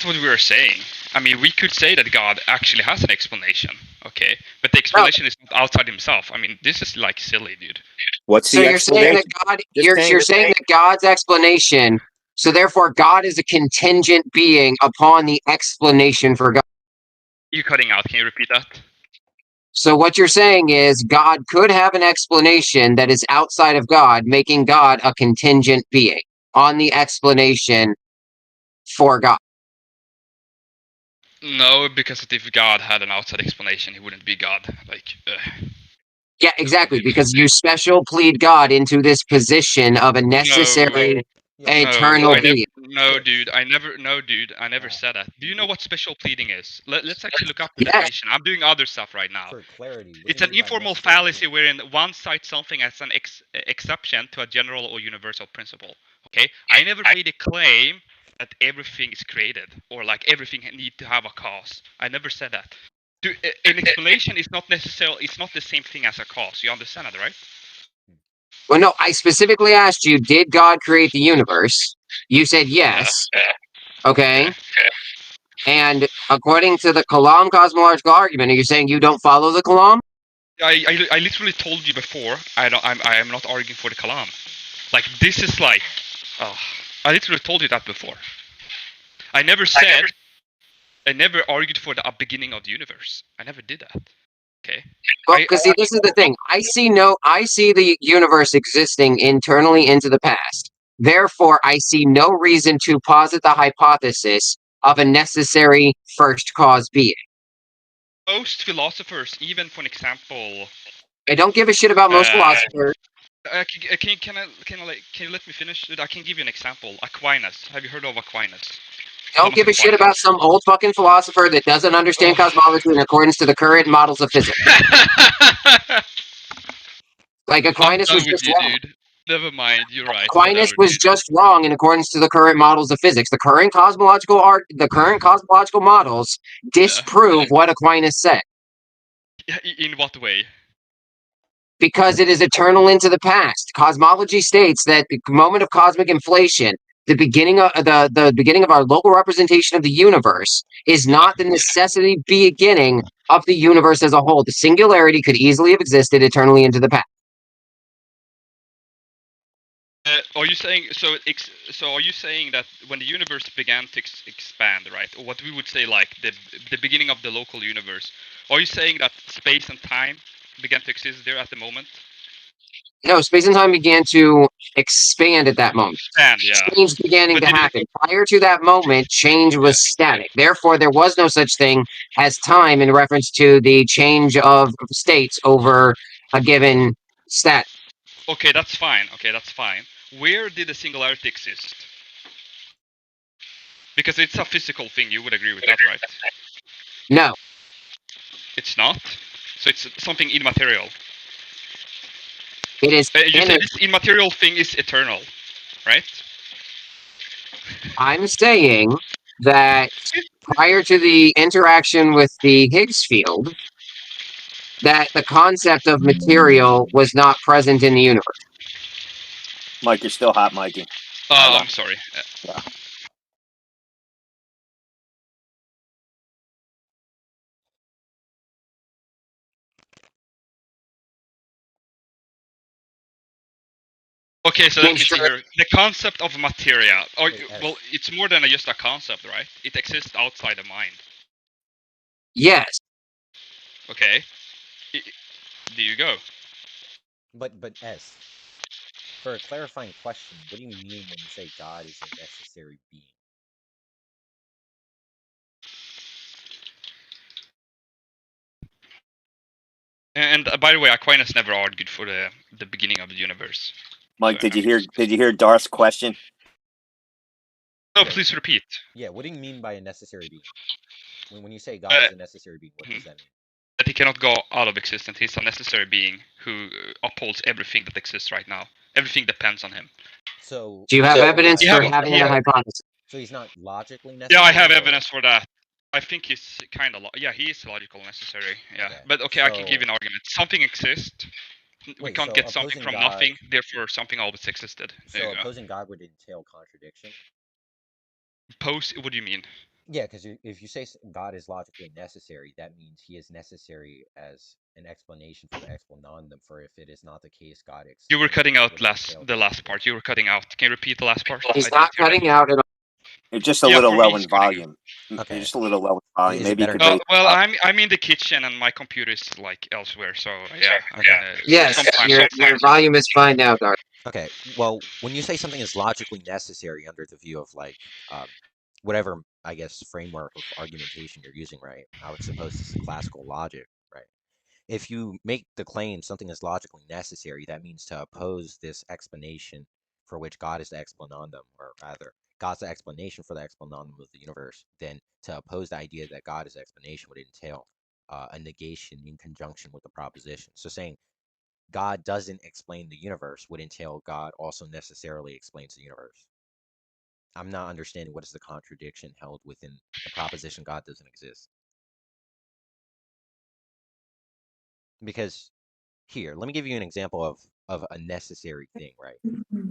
what we were saying. I mean, we could say that God actually has an explanation, okay? But the explanation is not outside himself. I mean, this is like silly, dude. What's the explanation? You're saying that God's explanation, so therefore God is a contingent being upon the explanation for God. You're cutting out. Can you repeat that? So what you're saying is God could have an explanation that is outside of God, making God a contingent being on the explanation for God. No, because if God had an outside explanation, he wouldn't be God. Like, yeah, exactly. Because you special plead God into this position of a necessary eternal being. No, dude. I never said that. Do you know what special pleading is? Let's actually look up the definition. I'm doing other stuff right now. For clarity, it's an informal fallacy wherein one cites something as an exception to a general or universal principle. Okay, I never made a claim that everything is created or like everything need to have a cause. I never said that. An explanation is not necessarily. It's not the same thing as a cause. You understand that, right? Well, no. I specifically asked you, did God create the universe? You said yes. Okay. And according to the Kalam cosmological argument, are you saying you don't follow the Kalam? I literally told you before. I am not arguing for the Kalam. Like this is like, I literally told you that before. I never said. I never argued for the beginning of the universe. I never did that. Okay. Well, because see, this is the thing. I see the universe existing internally into the past. Therefore, I see no reason to posit the hypothesis of a necessary first cause being. Most philosophers, even for an example, I don't give a shit about most philosophers. Can you let me finish? Dude, I can give you an example. Aquinas. Have you heard of Aquinas? Don't give a shit about some old fucking philosopher that doesn't understand cosmology in accordance to the current models of physics. Like Aquinas was just wrong. Dude. Never mind, you're right. Aquinas was just wrong in accordance to the current models of physics. The current cosmological models disprove what Aquinas said. In what way? Because it is eternal into the past. Cosmology states that the moment of cosmic inflation, the beginning of the beginning of our local representation of the universe, is not the necessity beginning of the universe as a whole. The singularity could easily have existed eternally into the past. Are you saying so? Are you saying that when the universe began to expand, right, or what we would say like the beginning of the local universe? Are you saying that space and time began to exist there at the moment? No, space and time began to expand at that moment. Change began to happen. Prior to that moment, change was static. Therefore, there was no such thing as time in reference to the change of states over a given stat. Okay, that's fine. Where did the singularity exist? Because it's a physical thing. You would agree with that, right? No. It's not? So it's something immaterial. It is. You say this immaterial thing is eternal, right? I'm saying that prior to the interaction with the Higgs field, that the concept of material was not present in the universe. Mike, you're still hot, Mikey. Oh, I'm sorry. Yeah. Okay, so let me see here. The concept of materia. Oh, well, it's more than just a concept, right? It exists outside the mind. Yes. Okay. There you go. But S, for a clarifying question, what do you mean when you say God is a necessary being? And by the way, Aquinas never argued for the beginning of the universe. Mike, did you hear Darth's question? No, please repeat. Yeah, what do you mean by a necessary being? When you say God is a necessary being, what does that mean? That he cannot go out of existence. He's a necessary being who upholds everything that exists right now. Everything depends on him. So, do you have evidence for having that hypothesis? So he's not logically necessary? Yeah, I have evidence for that. I think he's kind of he is logical necessary. Yeah, but okay, I can give an argument. Something exists. We can't get something from nothing. Therefore, something always existed. So opposing God would entail contradiction. What do you mean? Yeah, because if you say God is logically necessary, that means he is necessary as an explanation for the explanandum. For if it is not the case, God You were cutting out would entail the last part. You were cutting out. Can you repeat the last part? He's I not didn't hear that. cutting out at all. You're just a Yeah, little for me, low it's in cutting out. volume. You're Okay. just a little low in volume. Is it Maybe you better could now? raise. Well, I'm in the kitchen and my computer is like elsewhere, so yeah. Yes, Sometimes. your volume is fine now, Darth. Okay. Well, when you say something is logically necessary under the view of like whatever I guess framework of argumentation you're using, right? I would suppose this is classical logic, right? If you make the claim something is logically necessary, that means to oppose this explanation for which God is the explanandum, or rather, God's the explanation for the explanandum of the universe, then to oppose the idea that God is the explanation would entail a negation in conjunction with the proposition. So saying God doesn't explain the universe would entail God also necessarily explains the universe. I'm not understanding what is the contradiction held within the proposition God doesn't exist. Because here, let me give you an example of a necessary thing, right?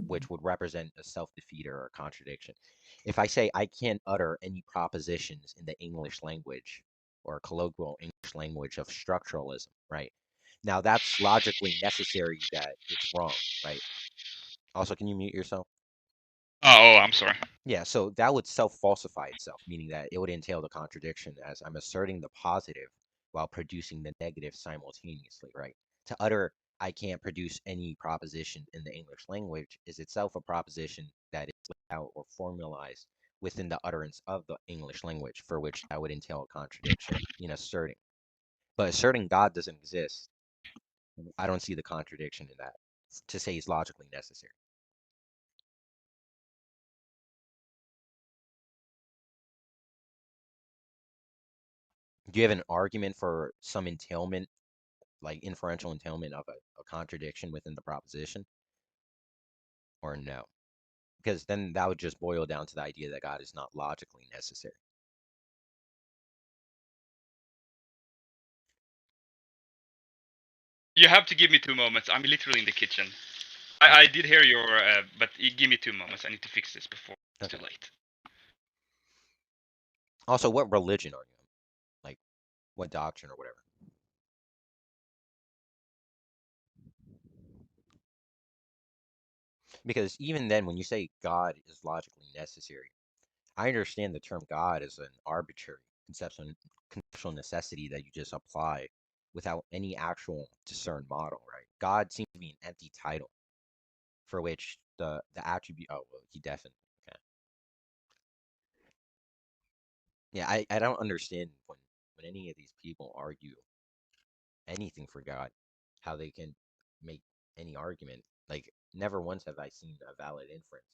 Which would represent a self-defeater or a contradiction. If I say I can't utter any propositions in the English language or colloquial English language of structuralism, right? Now that's logically necessary that it's wrong, right? Also, can you mute yourself? Oh, I'm sorry. Yeah, so that would self-falsify itself, meaning that it would entail the contradiction as I'm asserting the positive while producing the negative simultaneously, right? To utter I can't produce any proposition in the English language is itself a proposition that is laid out or formalized within the utterance of the English language, for which that would entail a contradiction in asserting. But asserting God doesn't exist, I don't see the contradiction in that to say is logically necessary. Do you have an argument for some entailment, like inferential entailment of a contradiction within the proposition, or no? Because then that would just boil down to the idea that God is not logically necessary. You have to give me 2 moments. I'm literally in the kitchen. I did hear your, but give me 2 moments. I need to fix this before it's Okay. too late. Also, what religion are you in? Like, what doctrine or whatever? Because even then, when you say God is logically necessary, I understand the term God as an arbitrary conceptual necessity that you just apply without any actual discerned model, right? God seems to be an empty title for which the attribute. Oh, well, he definitely. Okay. Yeah, I don't understand when any of these people argue anything for God, how they can make any argument. Like, never once have I seen a valid inference.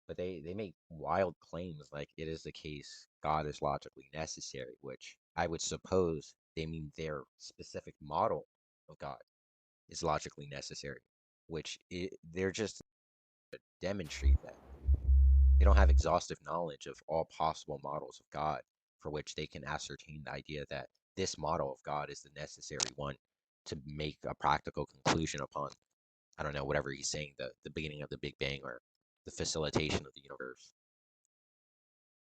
But they make wild claims like it is the case God is logically necessary, which I would suppose they mean their specific model of God is logically necessary, which they're just demonstrate that. They don't have exhaustive knowledge of all possible models of God for which they can ascertain the idea that this model of God is the necessary one to make a practical conclusion upon, I don't know, whatever he's saying, the beginning of the Big Bang or the facilitation of the universe.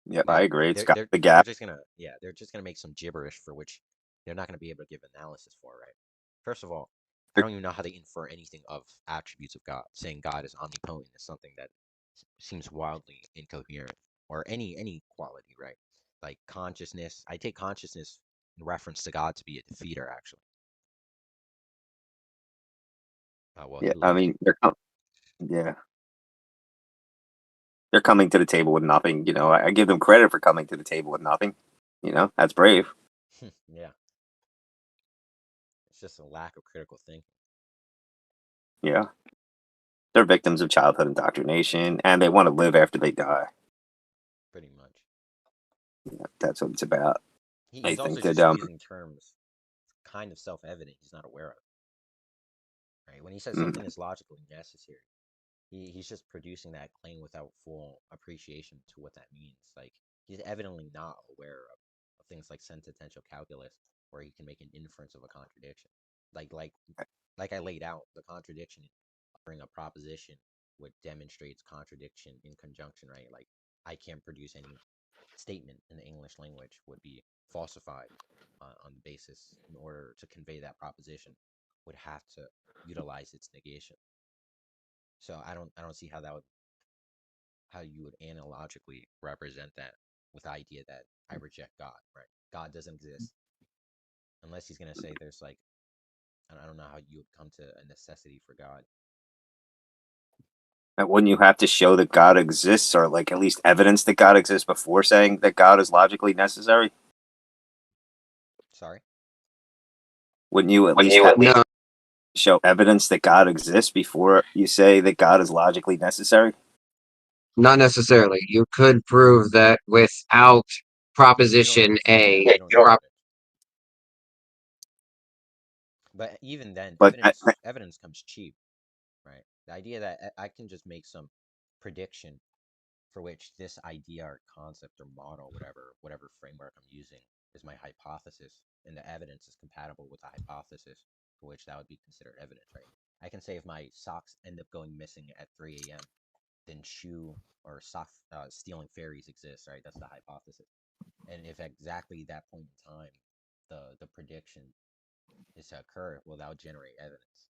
Yep, I Like agree. It's they're got they're the they're gap. just gonna they're just gonna make some gibberish for which they're not gonna be able to give analysis for, right? First of all, I don't even know how they infer anything of attributes of God. Saying God is omnipotent is something that seems wildly incoherent, or any quality, right? Like consciousness. I take consciousness in reference to God to be a defeater, actually. Well, Yeah, he I left. mean, yeah, they're coming to the table with nothing. I give them credit for coming to the table with nothing. That's brave. Yeah, it's just a lack of critical thinking, Yeah, they're victims of childhood indoctrination, and they want to live after they die. pretty much. Yeah, that's what it's about. I He's also think that just using terms kind of self-evident he's not aware of, right? When he says mm, something is logically necessary, he's just producing that claim without full appreciation to what that means. Like he's evidently not aware of things like sentential calculus, where he can make an inference of a contradiction. Like like like I laid out, the contradiction during a proposition would demonstrate contradiction in conjunction, right? Like I can't produce any statement in the English language would be falsified on the basis, in order to convey that proposition, would have to utilize its negation. So I don't see how you would analogically represent that with the idea that I reject God, right? God doesn't exist, unless he's gonna say there's like, I don't know how you would come to a necessity for God. And wouldn't you have to show that God exists, or like at least evidence that God exists before saying that God is logically necessary? Sorry? Wouldn't you at least have No, to show evidence that God exists before you say that God is logically necessary? not necessarily. You could prove that without You don't Proposition yeah, A, you don't need evidence. But even then, But evidence comes cheap, right? The idea that I can just make some prediction for which this idea or concept or model, whatever framework I'm using, is my hypothesis, and the evidence is compatible with the hypothesis, for which that would be considered evidence, right? I can say if my socks end up going missing at 3 a.m., then shoe or sock stealing fairies exist, right? That's the hypothesis. And if exactly that point in time, the prediction is to occur, well, that would generate evidence.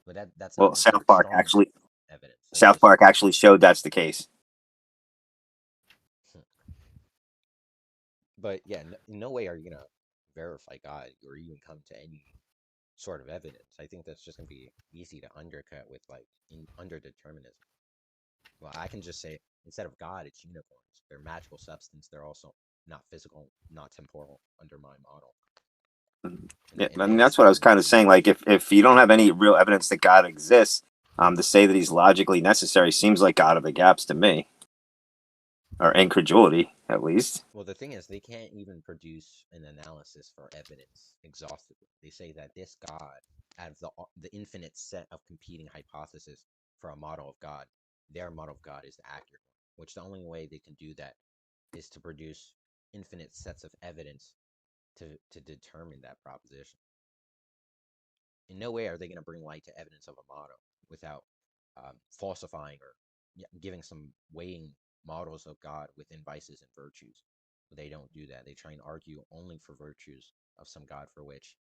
But that's not well, considered strong evidence. That's South just Park actually showed that's the case. But yeah, in no way are you gonna verify God or even come to any sort of evidence. I think that's just gonna be easy to undercut with like underdeterminism. Well, I can just say instead of God, it's unicorns. They're magical substance. They're also not physical, not temporal under my model. Yeah, And I mean then that's what I was kind of you saying. Like if you don't have any real evidence that God exists, to say that he's logically necessary seems like God of the gaps to me, or incredulity at least. well, the thing is, they can't even produce an analysis for evidence exhaustively. They say that this God, out of the infinite set of competing hypotheses for a model of God, their model of God is the accurate one. Which the only way they can do that is to produce infinite sets of evidence to determine that proposition. In no way are they going to bring light to evidence of a model without falsifying or giving some weighing models of God within vices and virtues. But they don't do that. They try and argue only for virtues of some God for which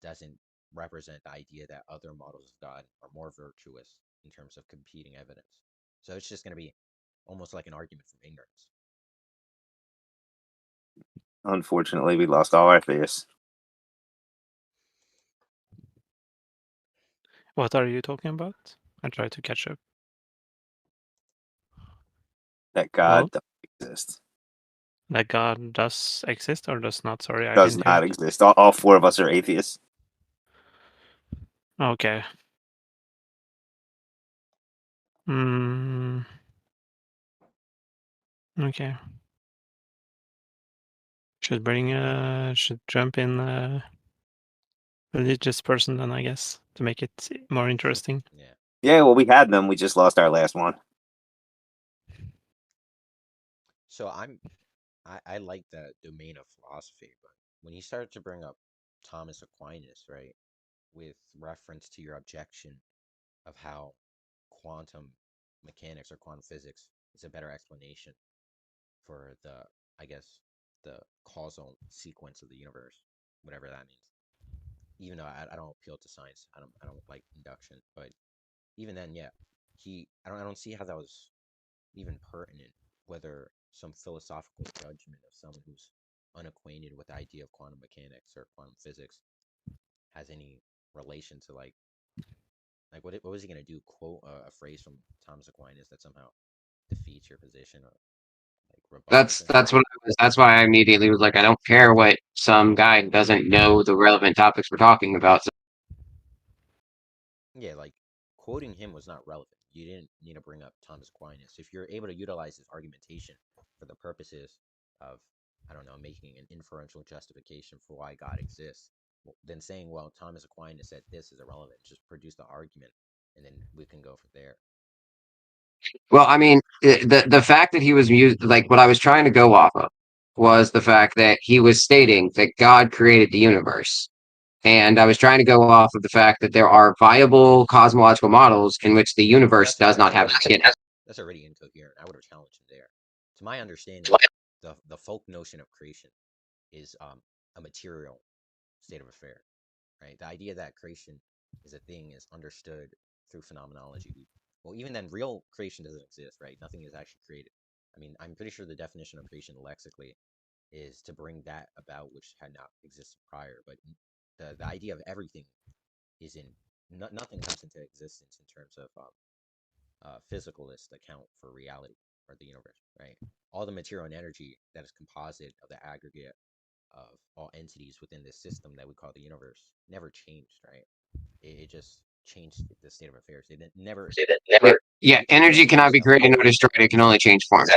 doesn't represent the idea that other models of God are more virtuous in terms of competing evidence. So it's just going to be almost like an argument from ignorance. Unfortunately, we lost all our theists. What are you talking about? I try to catch up. That God doesn't exist. That God does exist or does not? Sorry, I Does didn't not hear. exist. All four of us are atheists. Okay. Okay. Should jump in a religious person then, I guess, to make it more interesting. Yeah. Yeah, well, we had them. We just lost our last one. So I like that domain of philosophy, but when you start to bring up Thomas Aquinas, right, with reference to your objection of how quantum mechanics or quantum physics is a better explanation for I guess, the causal sequence of the universe, whatever that means. Even though I don't appeal to science, I don't like induction, but even then, yeah, I don't see how that was even pertinent, whether some philosophical judgment of someone who's unacquainted with the idea of quantum mechanics or quantum physics has any relation to like what was he gonna do? Quote a phrase from Thomas Aquinas that somehow defeats your position or like rebuttals it? that's why I immediately was like, I don't care what some guy who doesn't know the relevant topics we're talking about. So Yeah, like quoting him was not relevant. You didn't need to bring up Thomas Aquinas. If you're able to utilize his argumentation for the purposes of, I don't know, making an inferential justification for why God exists, then saying, well, Thomas Aquinas said this is irrelevant, just produce the argument, and then we can go from there. well, I mean, the fact that he was like what I was trying to go off of was the fact that he was stating that God created the universe. And I was trying to go off of the fact that there are viable cosmological models in which the universe does not have a beginning. That's already incoherent. I would have challenged him there. To my understanding, the folk notion of creation is a material state of affair, right? The idea that creation is a thing is understood through phenomenology. Well, even then, real creation doesn't exist, right? Nothing is actually created. I mean, I'm pretty sure the definition of creation lexically is to bring that about which had not existed prior. But the idea of everything is in nothing comes into existence in terms of physicalist account for reality or the universe, right? All the material and energy that is composite of the aggregate of all entities within this system that we call the universe never changed, right? It just changed the state of affairs. It never. Yeah, energy cannot be created nor destroyed. It can only change form.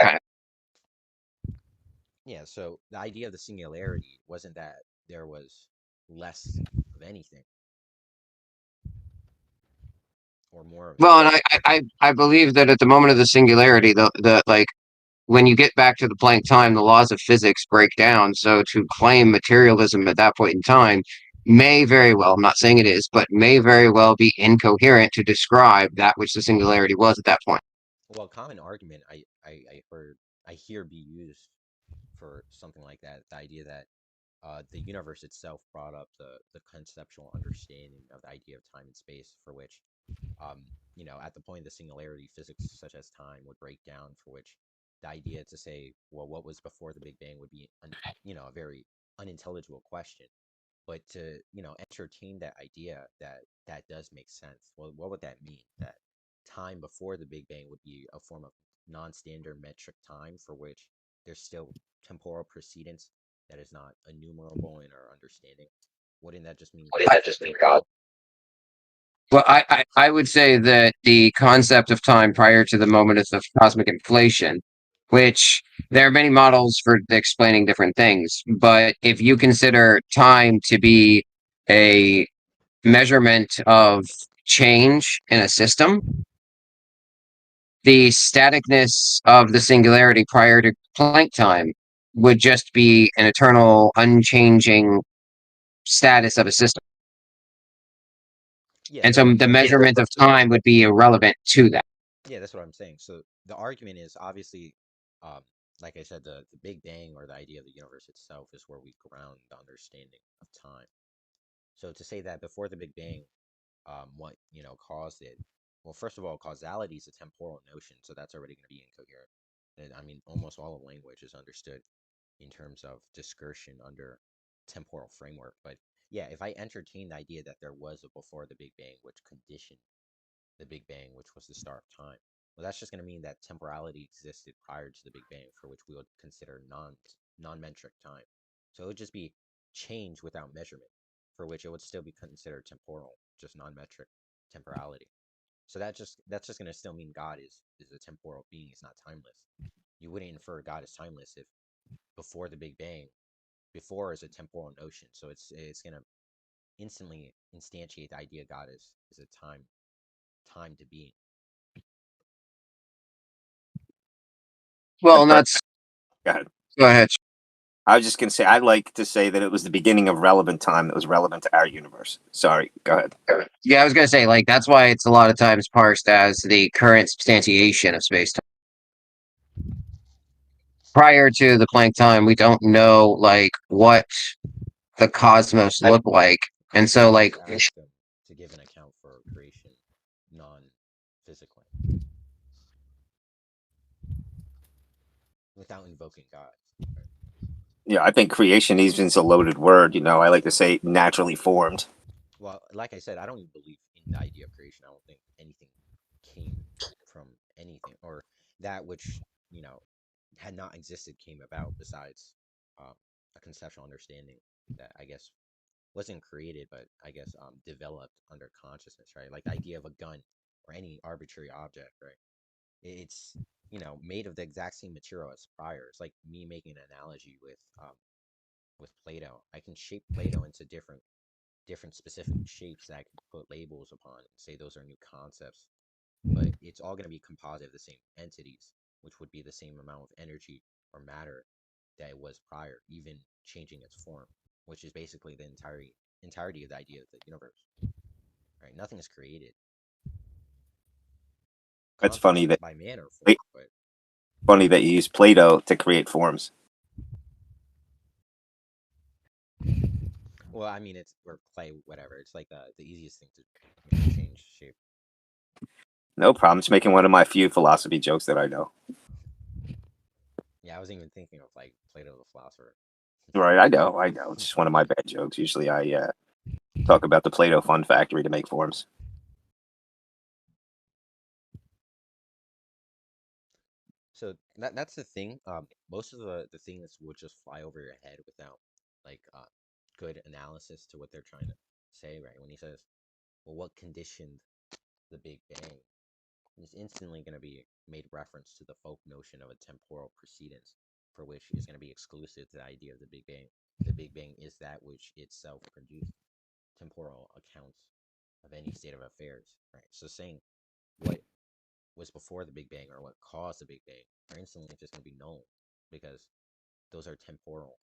Yeah, so the idea of the singularity wasn't that there was less of anything or more of Well, anything. and I believe that at the moment of the singularity, the like when you get back to the Planck time, the laws of physics break down. So to claim materialism at that point in time may very well, I'm not saying it is, but may very well be incoherent to describe that which the singularity was at that point. Well, common argument I hear be used for something like that, the idea that the universe itself brought up the conceptual understanding of the idea of time and space, for which, um, at the point of the singularity, physics such as time would break down, for which the idea to say, well, what was before the Big Bang would be, a very unintelligible question. But to, entertain that idea that does make sense. Well, what would that mean? That time before the Big Bang would be a form of non-standard metric time for which there's still temporal precedence that is not enumerable in our understanding. Wouldn't that just mean God? Well, I would say that the concept of time prior to the moment of the cosmic inflation, which there are many models for explaining different things, but if you consider time to be a measurement of change in a system, the staticness of the singularity prior to Planck time would just be an eternal, unchanging status of a system. Yeah, And so the measurement of time would be irrelevant to that. yeah, that's what I'm saying. So the argument is obviously, um, like I said, the Big Bang or the idea of the universe itself is where we ground the understanding of time. So to say that before the Big Bang, what caused it? Well, first of all, causality is a temporal notion, so that's already going to be incoherent. And, I mean, almost all of language is understood in terms of discursion under temporal framework. But yeah, if I entertain the idea that there was a before the Big Bang, which conditioned the Big Bang, which was the start of time, well, that's just going to mean that temporality existed prior to the Big Bang, for which we would consider non-metric time. So it would just be change without measurement, for which it would still be considered temporal, just non-metric temporality. So that's just going to still mean God is a temporal being. It's not timeless. You wouldn't infer God is timeless if before the Big Bang, before is a temporal notion. So it's going to instantly instantiate the idea God is a time to being. Well, and that's Go ahead. go ahead. I was just going to say, I'd like to say that it was the beginning of relevant time that was relevant to our universe. Sorry, go ahead. Yeah, I was gonna say like that's why it's a lot of times parsed as the current substantiation of space time. Prior to the Planck time, we don't know like what the cosmos looked like, and so like Ask them to give an account for creation non-physically without invoking God. Right? Yeah, I think creation even is a loaded word. I like to say naturally formed. Well, like I said, I don't even believe in the idea of creation. I don't think anything came from anything, or that which had not existed came about besides a conceptual understanding that I guess wasn't created, but I guess developed under consciousness, right? Like the idea of a gun or any arbitrary object, right? It's made of the exact same material as prior. It's like me making an analogy with Play-Doh. I can shape Play-Doh into different specific shapes that I can put labels upon and say those are new concepts. But it's all going to be composite of the same entities, which would be the same amount of energy or matter that it was prior, even changing its form, which is basically the entirety of the idea of the universe. Right? Nothing is created. That's funny Concepts that by man are formed, but funny that you use Play-Doh to create forms. Well, I mean, it's or clay, whatever. It's like the easiest thing to change shape. No problem. Just making one of my few philosophy jokes that I know. Yeah, I wasn't even thinking of like Plato the philosopher. Right, I know. It's just one of my bad jokes. Usually I talk about the Plato Fun Factory to make forms. So that's the thing. Most of the things will just fly over your head without like good analysis to what they're trying to say, right? When he says, "Well, what conditioned the Big Bang?" It's instantly going to be made reference to the folk notion of a temporal precedence, for which is going to be exclusive to the idea of the Big Bang. The Big Bang is that which itself produced temporal accounts of any state of affairs, right? So saying what was before the Big Bang or what caused the Big Bang are instantly just going to be known because those are temporal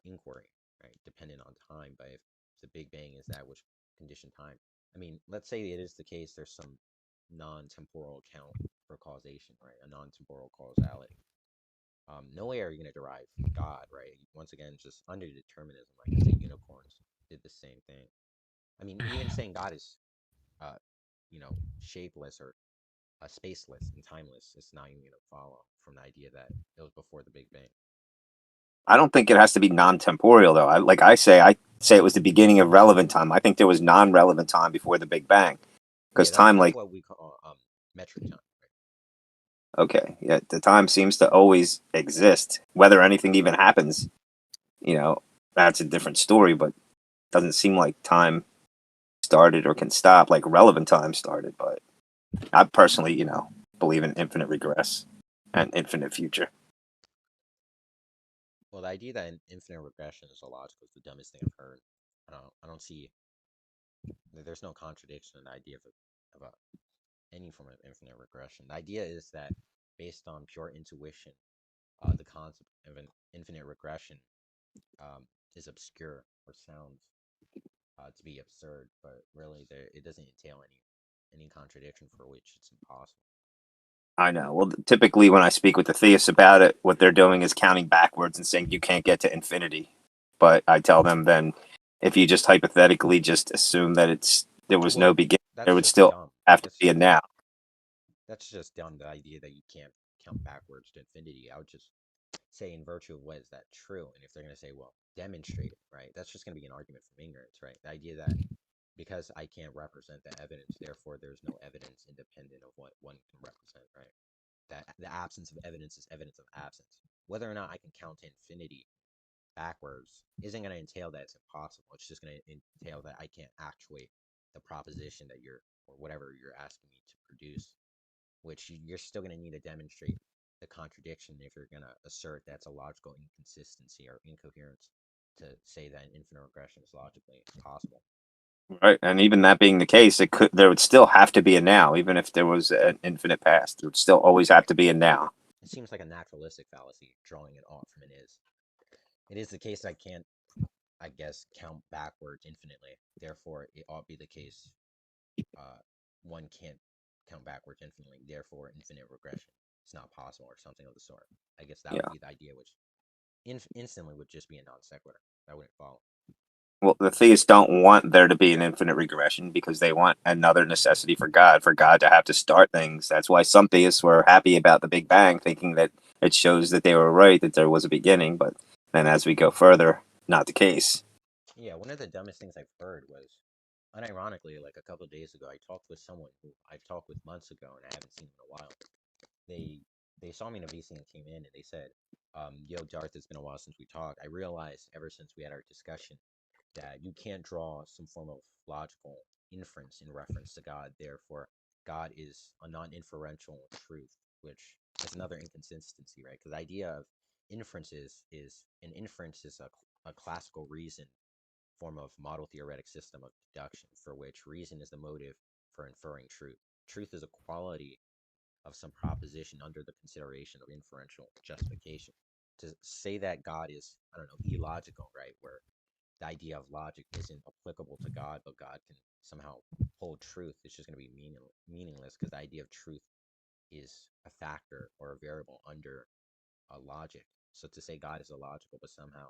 inquiry, right? Dependent on time. But if the Big Bang is that which conditioned time, I mean, let's say it is the case there's some non-temporal account for causation, right? A non-temporal causality. No way are you going to derive God, right? Once again, just under determinism, like I say, unicorns did the same thing. I mean, even saying God is, uh, shapeless or spaceless and timeless, it's not even going to follow from the idea that it was before the Big Bang. I don't think it has to be non-temporal though. I say it was the beginning of relevant time. I think there was non-relevant time before the Big Bang Yeah, because time, that's like, what we call metric time, okay, yeah, the time seems to always exist. Whether anything even happens, you know, that's a different story. But it doesn't seem like time started or can stop like relevant time started. But I personally, believe in infinite regress and infinite future. Well, the idea that infinite regression is illogical is the dumbest thing I've heard. I don't see. There's no contradiction in the idea of any form of infinite regression. The idea is that based on pure intuition, the concept of an infinite regression um, is obscure or sounds to be absurd, but really it doesn't entail any contradiction for which it's impossible. I know. Well, typically when I speak with the theists about it, what they're doing is counting backwards and saying you can't get to infinity. But I tell them then, if you just hypothetically just assume that there was no Well, beginning, that's there would just still dumb. have to That's be a just now. that's just dumb. The idea that you can't count backwards to infinity. I would just say, in virtue of what is that true? And if they're going to say, well, demonstrate it, right? That's just going to be an argument from ignorance, right? The idea that because I can't represent the evidence, therefore there's no evidence independent of what one can represent, right? That the absence of evidence is evidence of absence. Whether or not I can count to infinity backwards isn't going to entail that it's impossible. It's just going to entail that I can't actuate the proposition that or whatever you're asking me to produce, which you're still going to need to demonstrate the contradiction if you're going to assert that's a logical inconsistency or incoherence to say that an infinite regression is logically possible. Right. And even that being the case, there would still have to be a now, even if there was an infinite past. There would still always have to be a now. It seems like a naturalistic fallacy, drawing it off from it is. It is the case I can't, I guess, count backwards infinitely. Therefore, it ought to be the case uh, one can't count backwards infinitely. Therefore, infinite regression is not possible or something of the sort. I guess that would Yeah. be the idea, which instantly would just be a non sequitur. That wouldn't follow. Well, the theists don't want there to be an infinite regression because they want another necessity for God to have to start things. That's why some theists were happy about the Big Bang, thinking that it shows that they were right, that there was a beginning. But then as we go further, not the case. Yeah, one of the dumbest things I've heard was, unironically, like a couple of days ago, I talked with someone who I've talked with months ago and I haven't seen in a while. They they saw me in a VC and came in and they said, "Yo, Darth, it's been a while since we talked. I realized ever since we had our discussion that you can't draw some form of logical inference in reference to God. Therefore, God is a non-inferential truth, which is another inconsistency, right? Because the idea of inferences is an inference is a classical reason form of model theoretic system of deduction for which reason is the motive for inferring truth. Truth is a quality of some proposition under the consideration of inferential justification. To say that God is, I don't know, illogical, right? Where the idea of logic isn't applicable to God, but God can somehow hold truth, it's just going to be meaningless because the idea of truth is a factor or a variable under a logic. So to say God is illogical but somehow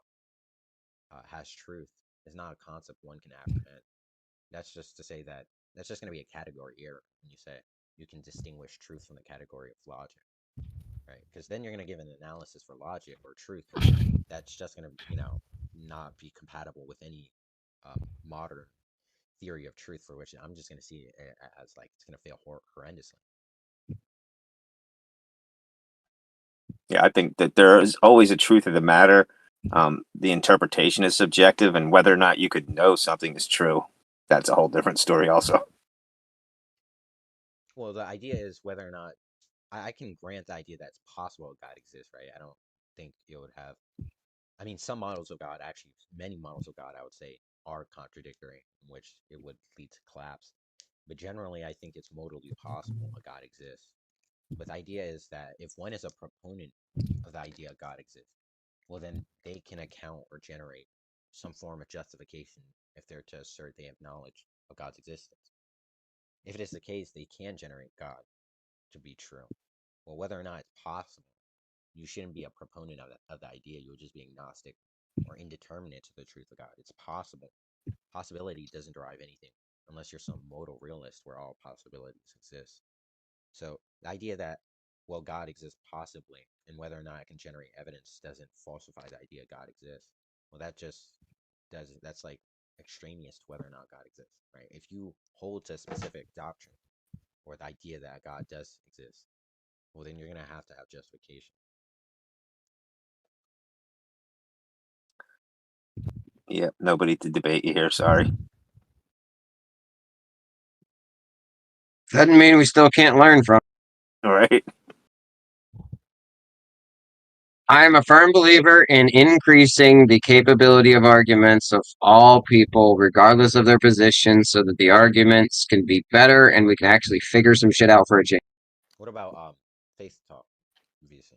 has truth is not a concept one can apprehend. That's just to say that that's just going to be a category error when you say you can distinguish truth from the category of logic, right? Because then you're going to give an analysis for logic or truth that's just going to, not be compatible with any modern theory of truth, for which I'm just going to see it as like it's going to fail horrendously. Yeah, I think that there is always a truth of the matter. The interpretation is subjective, and whether or not you could know something is true, that's a whole different story also. Well, the idea is whether or not I can grant the idea that it's possible God exists, right? I don't think it would have. I mean, some models of God, actually, many models of God, I would say, are contradictory, in which it would lead to collapse. But generally, I think it's modally possible a God exists. But the idea is that if one is a proponent of the idea God exists, well, then they can account or generate some form of justification if they're to assert they have knowledge of God's existence. If it is the case, they can generate God to be true. Well, whether or not it's possible, you shouldn't be a proponent of the idea. You would just be agnostic or indeterminate to the truth of God. It's possible. Possibility doesn't derive anything unless you're some modal realist where all possibilities exist. So the idea that, well, God exists possibly, and whether or not it can generate evidence doesn't falsify the idea God exists. Well, that just that's like extraneous to whether or not God exists, right? If you hold to a specific doctrine or the idea that God does exist, well, then you're going to have justification. Yeah, nobody to debate you here. Sorry. Doesn't mean we still can't learn from. All right. I am a firm believer in increasing the capability of arguments of all people, regardless of their position, so that the arguments can be better and we can actually figure some shit out for a change. What about faith talk, VCing?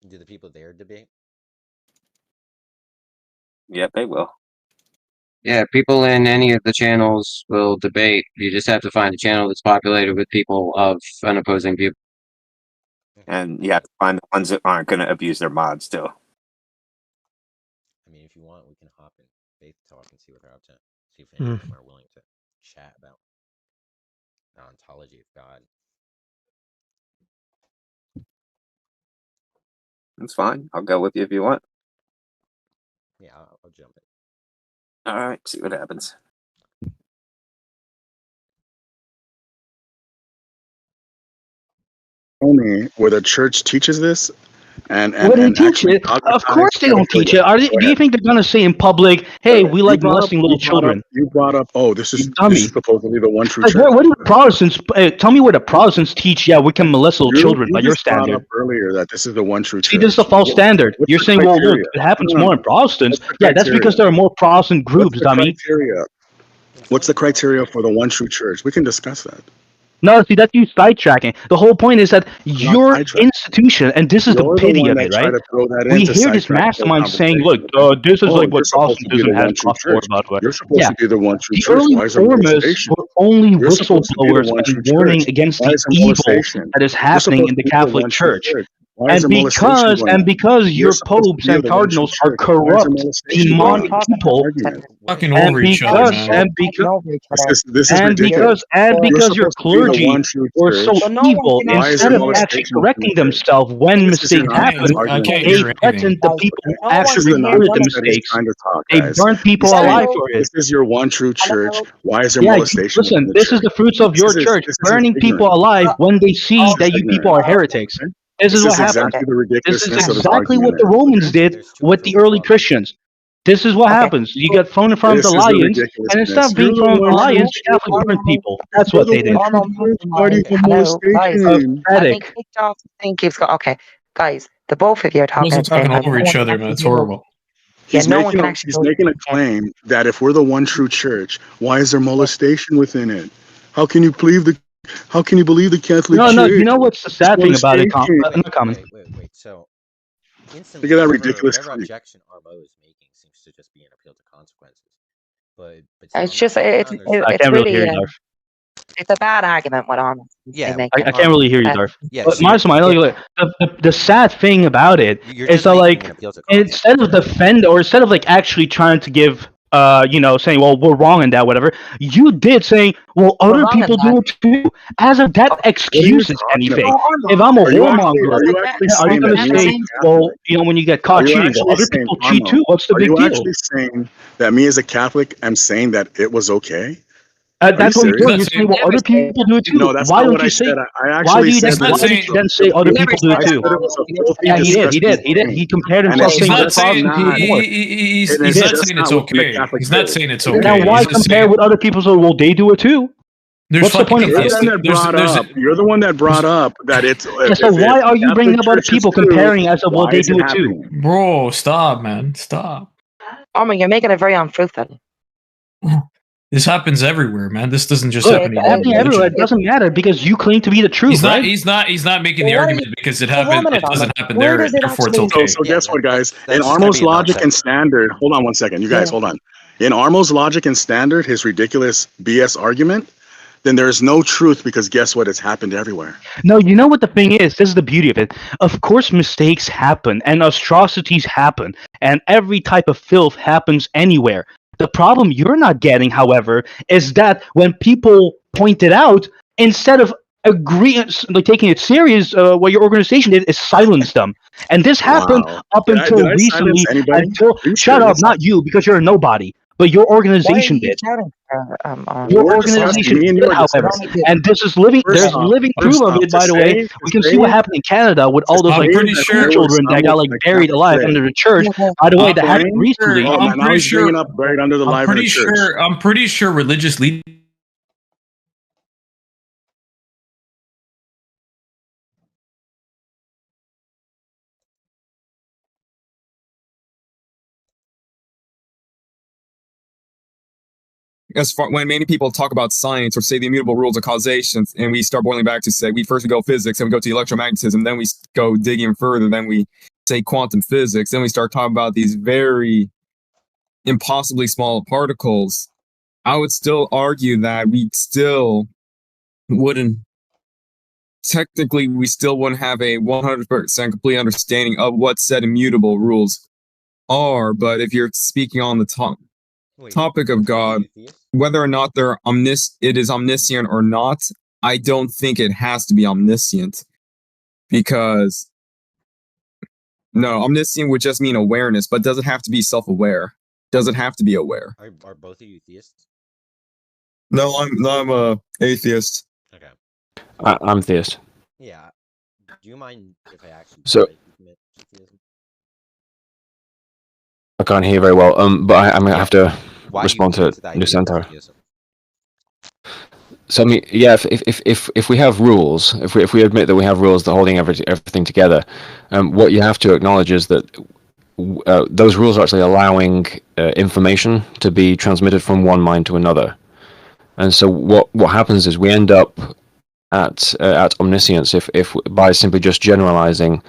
Do the people there debate? Yeah, they will. Yeah, people in any of the channels will debate. You just have to find a channel that's populated with people of an opposing view. And you have to find the ones that aren't going to abuse their mods too. I mean, if you want, we can hop in faith talk and see what they're up to. See if any of them are willing to chat about the ontology of God. That's fine. I'll go with you if you want. Yeah, I'll jump in. All right, see what happens. Me where the church teaches this and Well, they teach actually it. Of dogmatize. course, they don't teach it. Go Do you ahead. think they're gonna say in public, "Hey, we like molesting little children"? You brought up. Oh, this You is dummy! supposedly the one true Like, church. what do the Protestants? Tell me where the Protestants teach? Yeah, we can molest little children by You your just brought standard. up earlier that this is the one true See, church. this is a false standard. What's You're the saying, "Well, look, criteria? it happens No. more in Protestants." What's the Yeah, that's because criteria? there are more Protestant What's groups, the dummy. criteria? What's the criteria for the one true church? We can discuss that. No, see, that's you sidetracking. The whole point is that I'm not your sidetracking. institution, and this is the You're the pity one of that it, tried right? to throw that We in to hear this sidetrack the whole mastermind saying, "Look, conversation. this is like You're what supposed to be Protestantism the has one true brought forward." church. By the way, You're supposed yeah, to be the one true the church. early Why is there reformers molestation? were only You're supposed to be the whistleblowers one true and warning church. against Why the is there evil molestation? that is You're happening supposed in to the be the Catholic one true Church. church. Why is there molestation going on? Because You're your supposed to popes be and the one true cardinals are church. Why is there corrupt, molestation going demonic on? That's not people, an argument. Talking over each other, man. This is ridiculous. You're because your supposed to be the clergy one true were so church. evil, Why is instead there of actually molestation within the correcting church? themselves when This is your mistakes nonsense happen, I argument. can't they hear anything. threatened the people who This actually is the reported the nonsense that he's mistakes. trying to talk, They guys. burnt people He's saying, alive for it. this is your one true church. Why is there Yeah, molestation within listen, the this is church? the fruits of your church, This is burning people ignorant. alive when they see This is that you people ignorant. are heretics. Okay? This is This what is happens. exactly the This is ridiculousness of his exactly what argument the is. Romans did There's two with the ways to early go about it. Christians. This is what happens. You get thrown in front of This the is the lions, and instead ridiculousness. of being You're the thrown in front of one the true lions, the Catholics church. burned people. That's You're what the they did. one true church fighting for Hello, guys. molestation. I've been Pathetic. kicked off. The thing keeps going. Okay, guys, the both of you are You talking guys are at the same talking time. over No each one can other, man. actually It's hear what. horrible. Yeah, no one can actually He's hear what making you're a saying. claim that if we're the one true church, why is there molestation within it? How can you believe the Catholic No, Church? you know what's the There's sad thing about it? molestation. Not common. Wait. So instantly, Look at that ridiculous whatever claim. objection Armo is making seems to just be an appeal to consequences. But still, It's just I'm not it's understanding. I it's can't really hear really you, Darth. It's a bad argument, what I'm Yeah, making. I can't really hear you, Darth. yeah. But So you're, the sad thing about it you're is just that, making like, an appeal to cause. instead of defend or instead of like actually trying to give saying, well, we're wrong in that, whatever, you did saying, well, We're other wrong in people that. do it too, as if that What are you excuses talking anything. about? If I'm a Are you actually whoremonger, are you saying going that to me as say, a well, Catholic? when you get Are caught you cheating, well, actually other saying, people cheat Armo? too? What's the Are big you deal? actually saying that me as a Catholic am saying that it was okay? That's what you're serious? doing. You're saying, well, Never other say people do it too. No, that's Why not don't what you I say? said. I Why actually do you said then? that Why this did you was then say other You never people do said it I too? said it was a filthy, Yeah, he did. disgusting He did. thing. He compared And himself, it's He's saying not the just saying Protestants do it not. more. he's It he's is not just saying not it's within the okay. Catholic He's not faith. saying it's It okay. Now, is. why He's just compare saying with other people? So, well, they do it too. there's What's the fucking point of You're the that? one that brought up. You're the one that brought up that it's. Yeah, so why are you bringing up other people comparing as if, well, they do it too? Bro, stop, man, stop. Armin, you're making it very unfruitful. This happens everywhere, man. This doesn't just Look, happen in it's one happening everywhere. It religion. doesn't matter because you claim to be the truth, He's not. right? He's not making the Well, what argument because it well, one happened. minute, It doesn't Armin. happen Where there. does it Therefore, it's actually? okay. So Yeah, guess what, guys? that's In just gonna Armo's be a logic and non-sequitur. standard, hold on one second. You guys, Yeah. hold on. In Armo's logic and standard, his ridiculous BS argument, then there's no truth because guess what? It's happened everywhere. No, you know what the thing is? This is the beauty of it. Of course, mistakes happen and atrocities happen, and every type of filth happens anywhere. The problem you're not getting, however, is that when people point it out, instead of agreeing, like taking it serious, what your organization did is silence them. And this happened Wow. up Did until I silence recently. anybody? Until Are you shut up, serious? not you, because you're a nobody, but your Why are organization you did. shouting? Your We're discussing. organization Me and you did, are however, discussing. and this is living. First There's off, living proof of it, to by the way. say, We can see what happened in Canada with all those I'm like pretty that sure- there children was that got some like with the buried Catholic alive faith. under the church. Yeah. By the way, I'm that happened pretty recently. Oh, I'm man, now pretty he's sure. bringing up buried under the live in the church. I'm pretty sure religious leaders. As far when many people talk about science or say the immutable rules of causation, and we start boiling back to say we go physics, then we go to electromagnetism, then we go digging further, then we say quantum physics, then we start talking about these very impossibly small particles. I would still argue that we still wouldn't technically have a 100% complete understanding of what said immutable rules are. But if you're speaking on the topic of God, whether or not it is omniscient or not, I don't think it has to be omniscient, because no, omniscient would just mean awareness, but does it have to be self-aware? Does it have to be aware? Are both of you theists? No, I'm a atheist. Okay. I'm theist. Yeah. Do you mind if I actually So- try to commit to theism? I can't hear very well. But I'm gonna have to Why respond you to commit the idea of Lucento. theism? So I mean, yeah, if we have rules, if we admit that we have rules that are holding everything together, what you have to acknowledge is that those rules are actually allowing information to be transmitted from one mind to another. And so what happens is we end up at omniscience if by simply just generalizing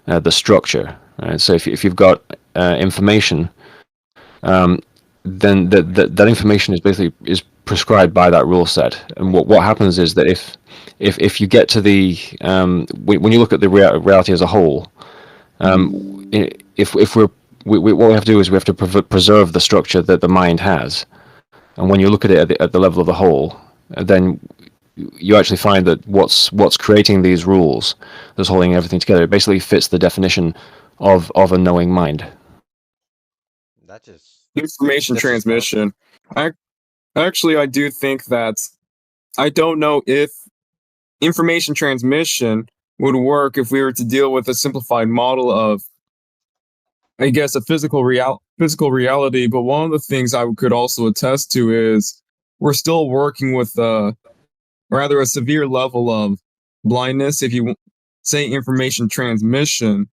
the structure. Right? So if you've got information, then that information is basically prescribed by that rule set. And what happens is that if you get to the when you look at the reality as a whole, if what we have to do is we have to preserve the structure that the mind has. And when you look at it at the level of the whole, then you actually find that what's creating these rules, that's holding everything together, it basically fits the definition of a knowing mind. That just Information transmission. Actually, I do think that I don't know if information transmission would work if we were to deal with a simplified model of, I guess, a physical reality. But one of the things I could also attest to is we're still working with rather a severe level of blindness. If you say information transmission,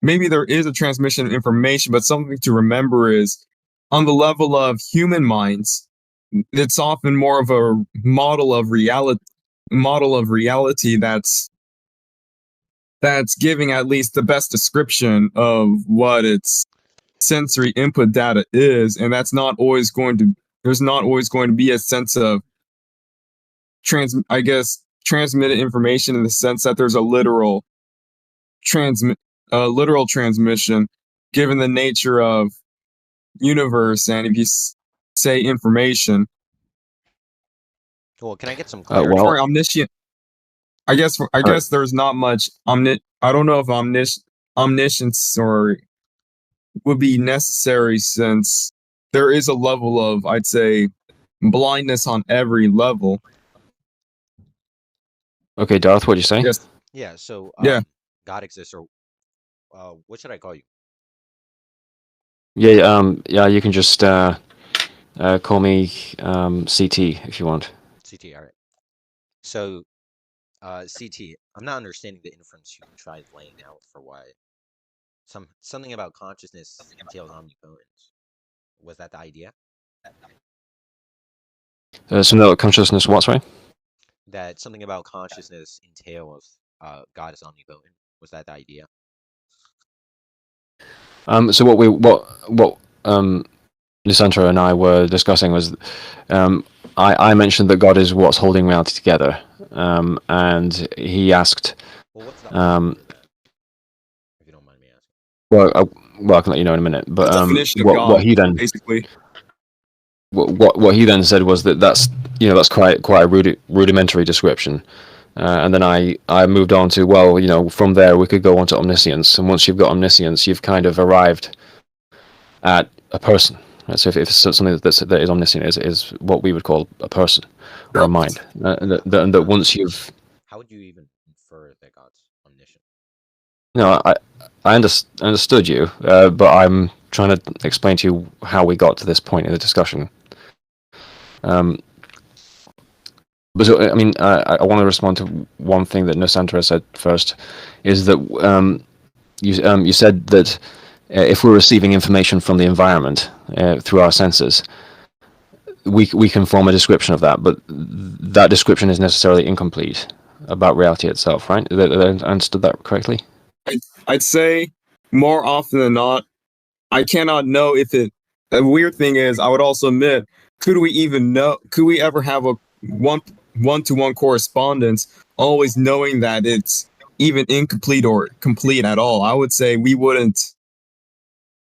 maybe there is a transmission of information, but something to remember is on the level of human minds, it's often more of a model of reality that's giving at least the best description of what its sensory input data is, and there's not always going to be a sense of transmitted information in the sense that there's a literal transmission, given the nature of universe, and if you say information. Well, can I get some clarity? For omniscient, I guess there's not much I don't know if omniscience or would be necessary, since there is a level of, I'd say, blindness on every level. Okay, Darth, what'd you say? Yes. Yeah. So God exists, or what should I call you? Yeah, you can just call me CT if you want. CT, all right. So, CT, I'm not understanding the inference you tried laying out for why something about consciousness entails omnipotence. Was that the idea? Something about consciousness, what, sorry? That something about consciousness entails God is omnipotent. Was that the idea? So what Lysandra and I were discussing was, I mentioned that God is what's holding reality together, and he asked, well, what's the if you don't mind me asking. Well, I can let you know in a minute. But what he then basically, what he then said was that's quite a rudimentary description. And then I moved on to, from there we could go on to omniscience, and once you've got omniscience, you've kind of arrived at a person. Right? So if it's something that is omniscient, is what we would call a person or a mind. That once you've... How would you even infer that God's omniscient? No, I understood you, but I'm trying to explain to you how we got to this point in the discussion. But so, I mean, I want to respond to one thing that Nosandra said first, is that you said that if we're receiving information from the environment through our senses, we can form a description of that, but that description is necessarily incomplete about reality itself, right? I understood that correctly? I'd say more often than not, I cannot know if it... The weird thing is, I would also admit, could we ever have a one-to-one correspondence, always knowing that it's even incomplete or complete at all? I would say we wouldn't.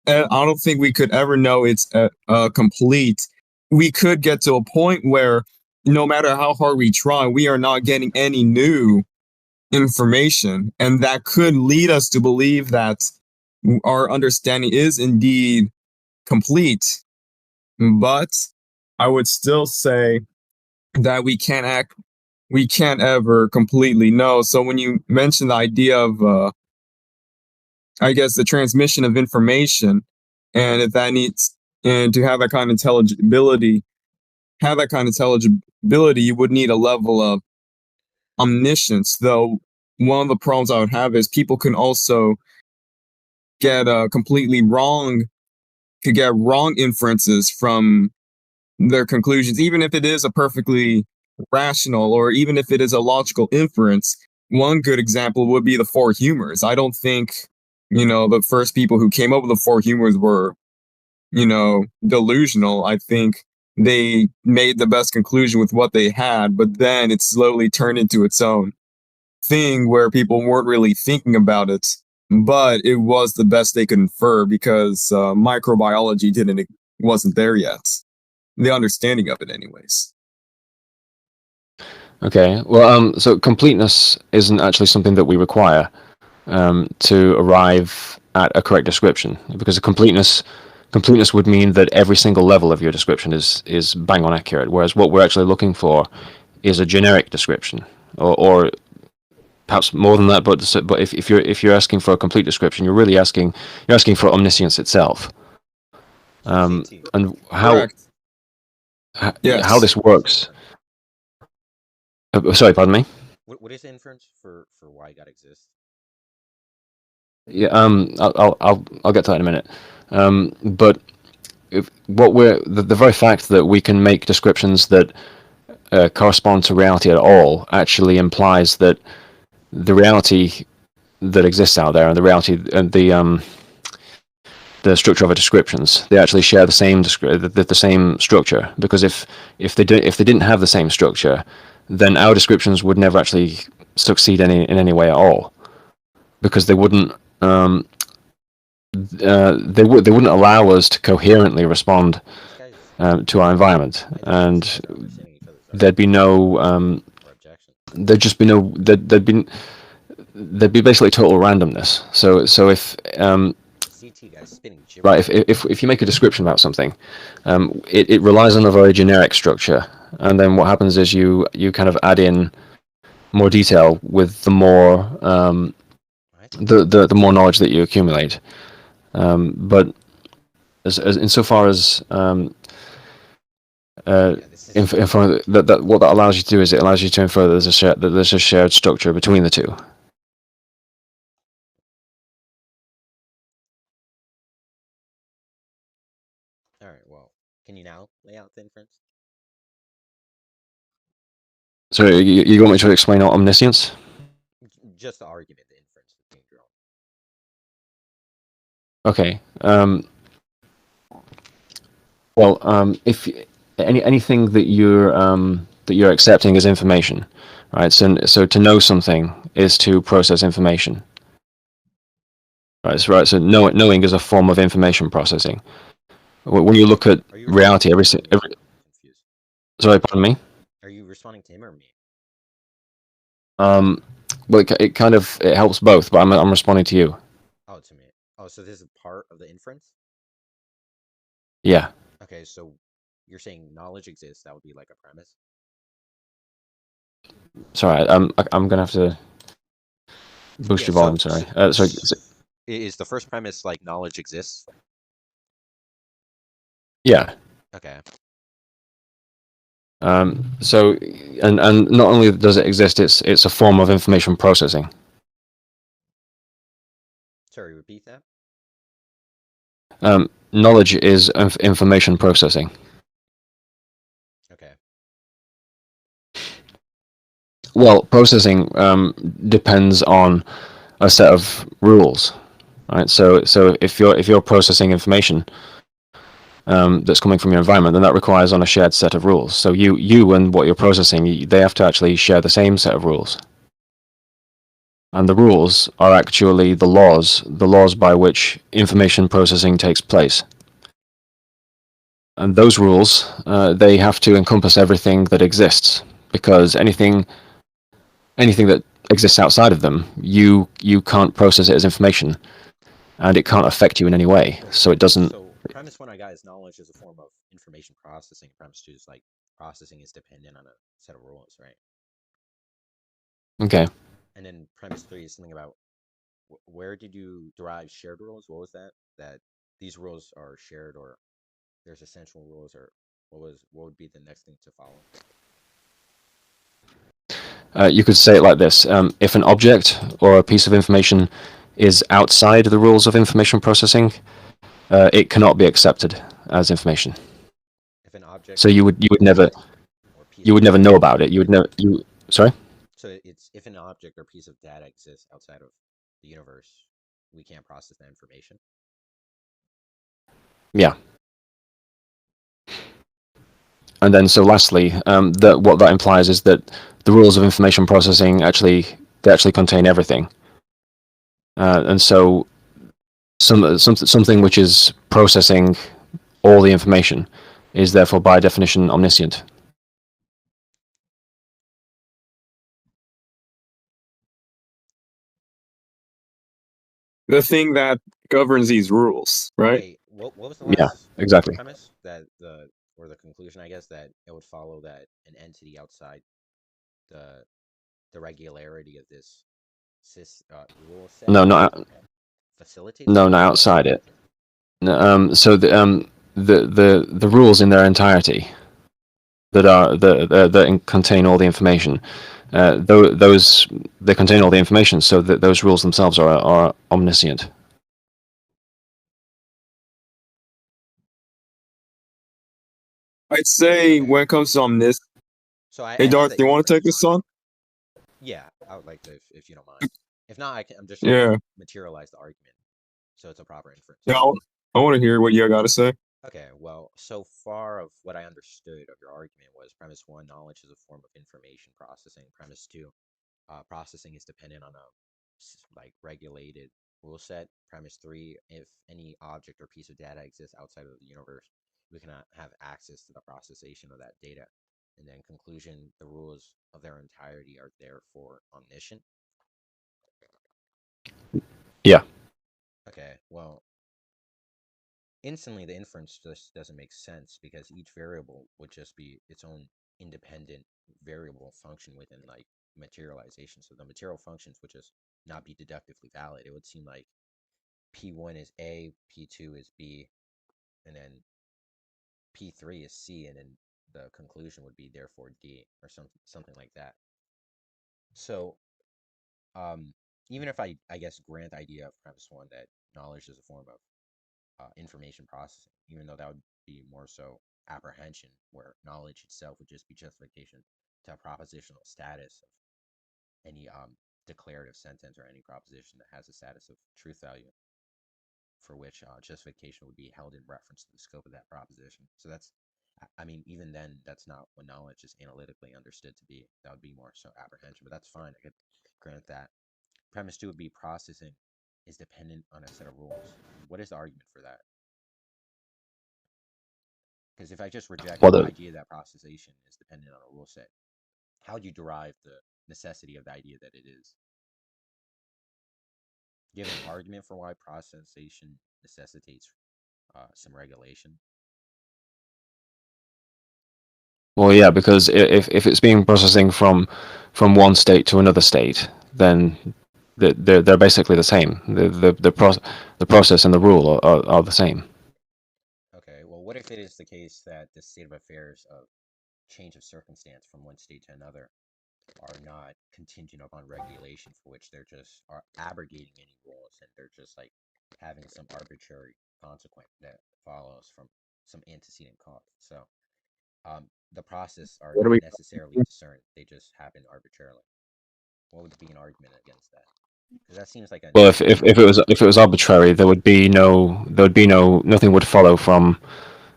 I don't think we could ever know it's complete. We could get to a point where no matter how hard we try, we are not getting any new information, and that could lead us to believe that our understanding is indeed complete. But I would still say that we can't ever completely know. So when you mention the idea of I guess the transmission of information, and if that needs, and to have that kind of intelligibility, you would need a level of omniscience. Though one of the problems I would have is people can also get wrong inferences from their conclusions, even if it is a perfectly rational, or even if it is a logical inference. One good example would be the four humors. I don't think, the first people who came up with the four humors were, delusional. I think they made the best conclusion with what they had, but then it slowly turned into its own thing where people weren't really thinking about it, but it was the best they could infer because microbiology wasn't there yet. The understanding of it anyways. Okay, well, so completeness isn't actually something that we require to arrive at a correct description, because completeness would mean that every single level of your description is bang on accurate, whereas what we're actually looking for is a generic description, or perhaps more than that. But if you're asking for a complete description, you're really asking for omniscience itself, and how this works. Sorry, pardon me. What is the inference for why God exists? Yeah, I'll get to that in a minute. But the very fact that we can make descriptions that correspond to reality at all actually implies that the reality that exists out there and the reality and the structure of our descriptions, they actually share the same structure. Because if they didn't have the same structure, then our descriptions would never actually succeed in any way at all, because they wouldn't they wouldn't allow us to coherently respond to our environment, and there'd be no there'd be basically total randomness. So if right, if you make a description about something, it relies on a very generic structure, and then what happens is you kind of add in more detail with the more the more knowledge that you accumulate. But as insofar as infer that what that allows you to do is it allows you to infer that there's a shared structure between the two. All right. Well, can you now lay out the inference? So you want me to explain omniscience? Just the argument, the inference being drawn. Okay. Well, if anything that you're accepting as information, right? So to know something is to process information. Right. So knowing is a form of information processing. When you look at reality, every sorry, pardon me. Are you responding to him or me? Well, it kind of helps both, but I'm responding to you. Oh, to me. Oh, so this is part of the inference? Yeah. Okay, so you're saying knowledge exists. That would be like a premise. Sorry, I'm gonna have to boost your volume. Sorry. Sorry. Is the first premise like knowledge exists? Yeah. Okay. So, and not only does it exist, it's a form of information processing. Sorry, repeat that. Knowledge is information processing. Okay. Well, processing depends on a set of rules, right? So if you're processing information that's coming from your environment, then that requires on a shared set of rules. So you and what you're processing, they have to actually share the same set of rules. And the rules are actually the laws by which information processing takes place. And those rules, they have to encompass everything that exists, because anything that exists outside of them, you can't process it as information, and it can't affect you in any way. So it doesn't. So premise one I got is knowledge is a form of information processing. Premise two is like processing is dependent on a set of rules, right? Okay. And then premise three is something about where did you derive shared rules? What was that? That these rules are shared, or there's essential rules, or what would be the next thing to follow? You could say it like this: if an object or a piece of information is outside the rules of information processing, it cannot be accepted as information. If an object, so you would never know about it. Sorry. So it's if an object or piece of data exists outside of the universe, we can't process that information. Yeah. And then, so lastly, what that implies is that the rules of information processing actually contain everything, and so something which is processing all the information is therefore by definition omniscient. The thing that governs these rules, right? Wait, what was the last Yeah, exactly. premise? That the conclusion, I guess, that it would follow that an entity outside the regularity of this rule set. No, not facilitate. No, not outside it. So the rules in their entirety that contain all the information, those they contain all the information. So that those rules themselves are omniscient. I'd say when it comes to omniscience. So hey, Darth, do you want to take this on? Yeah, I would like to, if you don't mind. If not, I'm just trying to materialize the argument, so it's a proper inference. Yeah, I want to hear what you got to say. Okay, well, so far of what I understood of your argument was premise one, knowledge is a form of information processing. Premise two, processing is dependent on a like regulated rule set. Premise three, if any object or piece of data exists outside of the universe, we cannot have access to the processation of that data. And then conclusion, the rules of their entirety are therefore omniscient. Yeah. Okay, well, instantly the inference just doesn't make sense because each variable would just be its own independent variable function within like materialization. So the material functions would just not be deductively valid. It would seem like P1 is A, P2 is B, and then P3 is C, and then the conclusion would be therefore D or something like that. So even if I guess grant the idea of premise one that knowledge is a form of information processing, even though that would be more so apprehension, where knowledge itself would just be justification to a propositional status of any declarative sentence or any proposition that has a status of truth value, for which justification would be held in reference to the scope of that proposition. So that's, I mean, even then, that's not what knowledge is analytically understood to be. That would be more so apprehension, but that's fine. I could grant that. Premise two would be processing is dependent on a set of rules. What is the argument for that? Because if I just reject Well, the the, idea that processation is dependent on a rule set, how do you derive the necessity of the idea that it is? Do you have an argument for why processation necessitates some regulation? well, yeah, because if it's being processing from one state to another state, then they're basically the same. The process and the rule are the same. Okay, well, what if it is the case that the state of affairs of change of circumstance from one state to another are not contingent upon regulation, for which they're just are abrogating any rules and they're just like having some arbitrary consequence that follows from some antecedent cause. So the process are What do not we? necessarily discerned; they just happen arbitrarily. What would be an argument against that? Because that seems like a Well, negative. if it was arbitrary, there would be nothing would follow from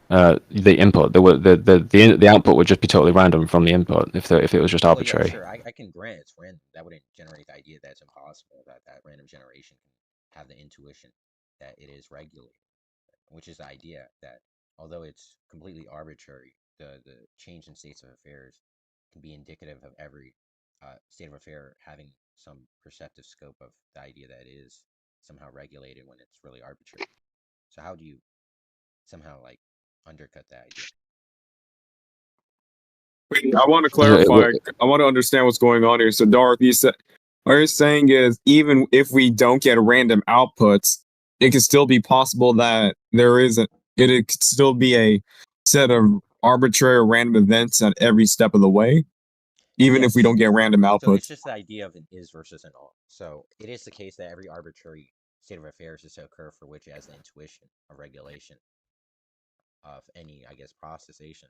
the input. The output would just be totally random from the input if it was just Well, yeah, arbitrary. sure. I can grant it's random. That wouldn't generate the idea that it's impossible that random generation can have the intuition that it is regulated, which is the idea that although it's completely arbitrary, the change in states of affairs can be indicative of every state of affair having some perceptive scope of the idea that it is somehow regulated when it's really arbitrary. So how do you somehow like undercut that idea? Wait, I want to It clarify. I want to understand what's going on here. So, Darth, you said what you're saying is even if we don't get random outputs, it could still be possible that there isn't. It could still be a set of arbitrary or random events at every step of the way, even if we Yes. don't get random So it's outputs. just the idea of an is versus an all. So it is the case that every arbitrary state of affairs is to occur for which it has the intuition of regulation of any, I guess, processation.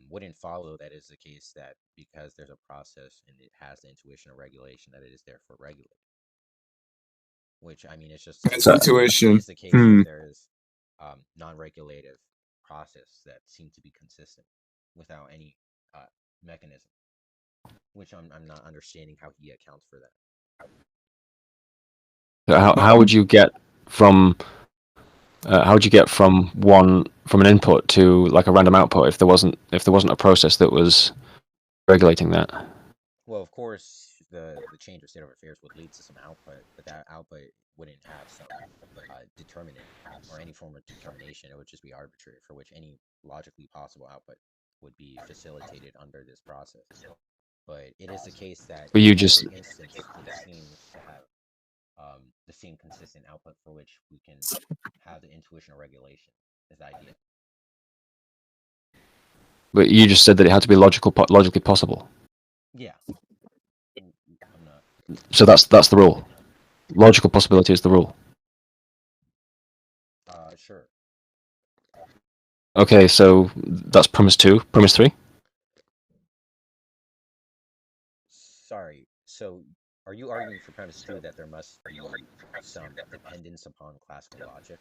Wouldn't follow that is the case that because there's a process and it has the intuition of regulation that it is therefore regulated. Which I mean, it's just to That's say that it intuition. is the case that there is non-regulative process that seem to be consistent without any mechanism. Which I'm not understanding how he accounts for that. how would you get from from an input to like a random output if there wasn't a process that was regulating that? Well, of course, the change of state of affairs would lead to some output, but that output wouldn't have some determinant or any form of determination. It would just be arbitrary, for which any logically possible output would be facilitated under this process. But it is the case that But in you just every instance, it seems to have the same consistent output for which we can have the intuition or regulation is the idea. said that it had to be logically possible. Yeah. I'm not. So that's the rule. Logical possibility is the rule. Sure. Okay, so that's premise 2. Premise 3? Sorry. So, are you arguing for premise 2 that there must be some dependence upon classical logic?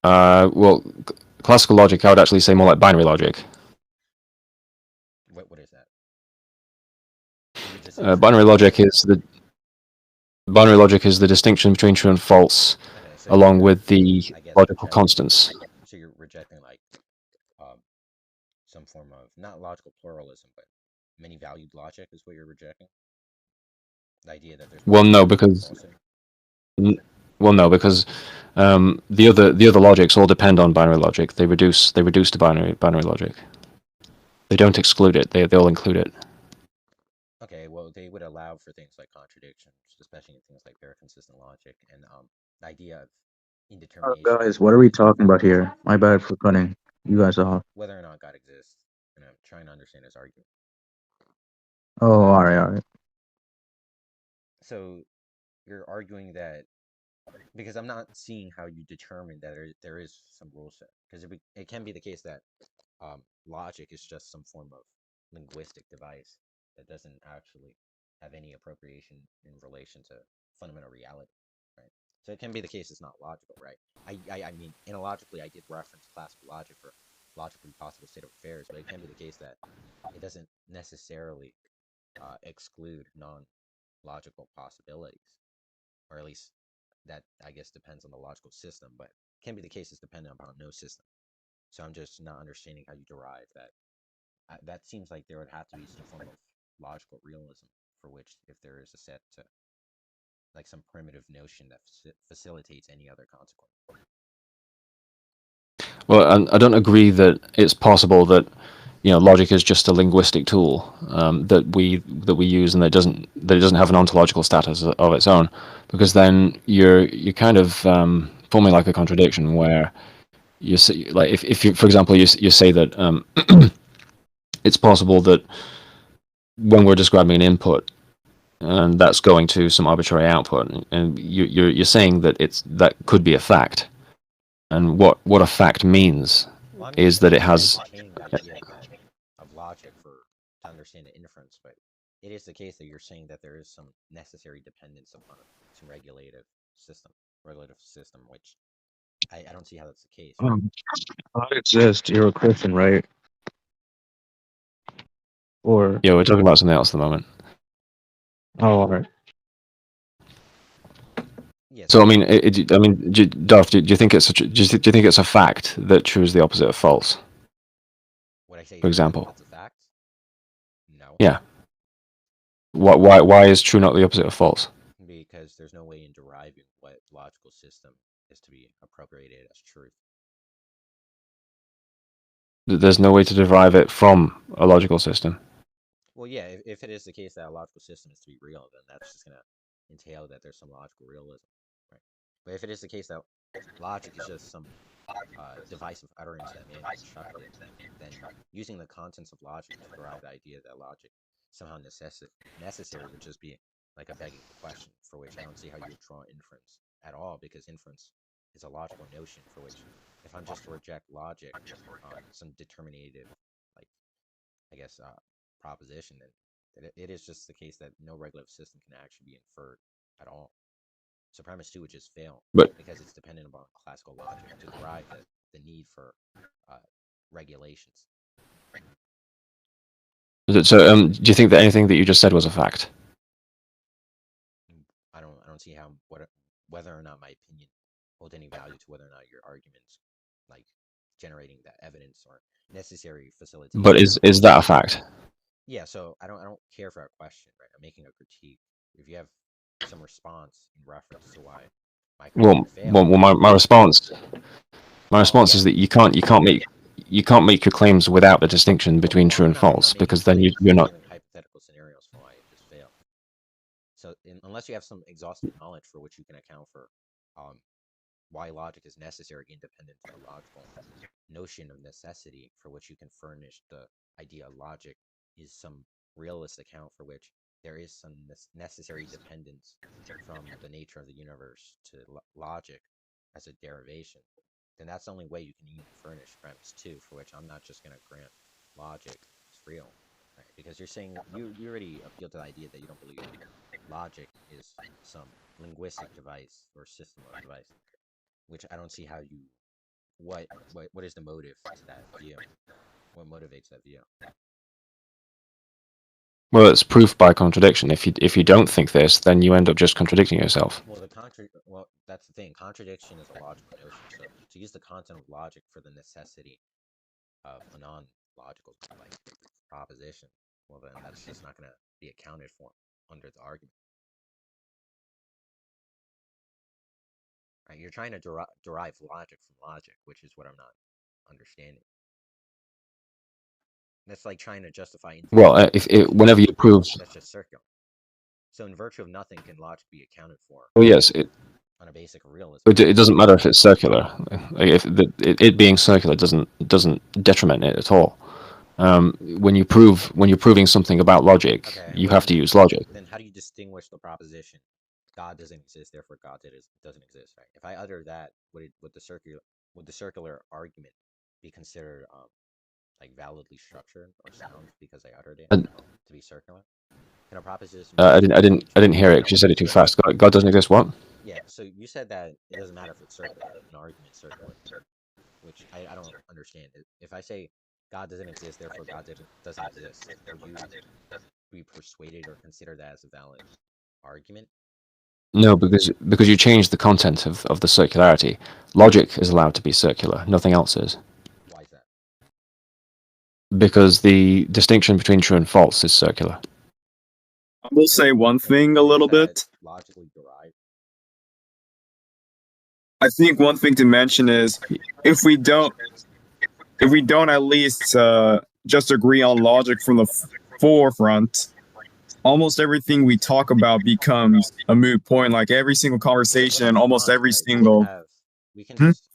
Well, classical logic, I would actually say more like binary logic. What is that? You would just say Binary logic is the distinction between true and false, okay, so along you're, with the I guess, logical rejecting. constants. So you're rejecting like some form of not logical pluralism, but many valued logic is what you're rejecting. The idea that there's Well, no no, true or because falsehood. the other logics all depend on binary logic. They reduce to binary logic. They don't exclude it. They all include it. Okay, well, they would allow for things like contradictions, especially in things like very consistent logic, and the idea of indetermination. Guys, what are we talking about here? My bad for cutting you guys off. Whether or not God exists, and I'm trying to understand his argument. Oh, all right, all right. So you're arguing that because I'm not seeing how you determine that there is some rule set, because it can be the case that logic is just some form of linguistic device that doesn't actually have any appropriation in relation to fundamental reality, right? So it can be the case it's not logical, right? I mean, analogically, I did reference classical logic for logically possible state of affairs, but it can be the case that it doesn't necessarily exclude non-logical possibilities, or at least that, I guess, depends on the logical system, but it can be the case it's dependent upon no system. So I'm just not understanding how you derive that. That seems like there would have to be some form of logical realism for which, if there is a set to, like some primitive notion that facilitates any other consequence. Well, I don't agree that it's possible that logic is just a linguistic tool that we use, and that it doesn't have an ontological status of its own, because then you're kind of forming like a contradiction where you say, like, if you, for example, you say that it's possible that when we're describing an input and that's going to some arbitrary output, and you're saying that that could be a fact, and what a fact means Well, I'm is just that it has. entertaining the idea of logic to understand the inference, but it is the case that you're saying that there is some necessary dependence upon some regulative system, which I don't see how that's the case, right? God exists. You're a Christian, right? Or Yeah, we're talking about something else at the moment. oh, all right. Yes. So I mean, Darth, do you think it's do you think it's a fact that true is the opposite of false? Would I say, for example? That's a fact? No. Yeah. Why is true not the opposite of false? Because there's no way in deriving what logical system is to be appropriated as truth. There's no way to derive it from a logical system. Well, yeah, if it is the case that a logical system is to be real, then that's just going to entail that there's some logical realism, right? But if it is the case that logic is just some device of utterance that man constructed, then using the contents of logic to derive the idea that logic somehow necessary would just be like a begging the question, for which I don't see how you would draw inference at all, because inference is a logical notion for which, if I'm just to reject logic on some determinative, like, I guess, proposition, then it is just the case that no regulative system can actually be inferred at all. So premise 2 would just fail, But because it's dependent upon classical logic to derive the need for regulations. So, do you think that anything that you just said was a fact? I don't see how whether or not my opinion holds any value to whether or not your arguments, like generating that evidence or necessary facilitation. But is that a fact? Yeah, so I don't care for a question, right? I'm making a critique. If you have some response in reference to why my critique failed, My response yeah. is that you can't make your claims without the distinction between true and I'm false, not making because then claims, you're I'm not. giving hypothetical scenarios for why it just failed. So unless you have some exhaustive knowledge for which you can account for why logic is necessary independent of the logical notion of necessity, for which you can furnish the idea of logic is some realist account for which there is some necessary dependence from the nature of the universe to logic as a derivation, then that's the only way you can even furnish premise 2, for which I'm not just going to grant logic is real, right? Because you're saying you already appeal to the idea that you don't believe logic is some linguistic device or system of device, which I don't see how you what is the motive to that view? What motivates that view? Well, it's proof by contradiction. If you don't think this, then you end up just contradicting yourself. Well, that's the thing. Contradiction is a logical notion. So to use the content of logic for the necessity of a non-logical like proposition, well then that's just not going to be accounted for under the argument. Right? You're trying to derive logic from logic, which is what I'm not understanding. That's like trying to justify. Well, whenever you prove, that's just circular. So in virtue of nothing can logic be accounted for. Well, yes, on a basic realism. It doesn't matter if it's circular. Like if it being circular doesn't detriment it at all. When you're proving something about logic, Okay, you have to use logic. Then how do you distinguish the proposition God doesn't exist, therefore God doesn't exist? Right? If I utter that, would the circular argument be considered like validly structured or sound because I uttered it to be circular? Can a proposition? I didn't hear it because you said it too fast. God doesn't exist. What? Yeah. So you said that it doesn't matter if it's circular, an argument circular, which I don't understand. If I say God doesn't exist, therefore God doesn't exist, would you be persuaded or consider that as a valid argument? No, because you changed the content of the circularity. Logic is allowed to be circular. Nothing else is. Why is that? Because the distinction between true and false is circular. I will say one thing a little bit. Logically derived. I think one thing to mention is if we don't at least just agree on logic from the forefront, almost everything we talk about becomes a moot point. Like every single conversation, almost every single.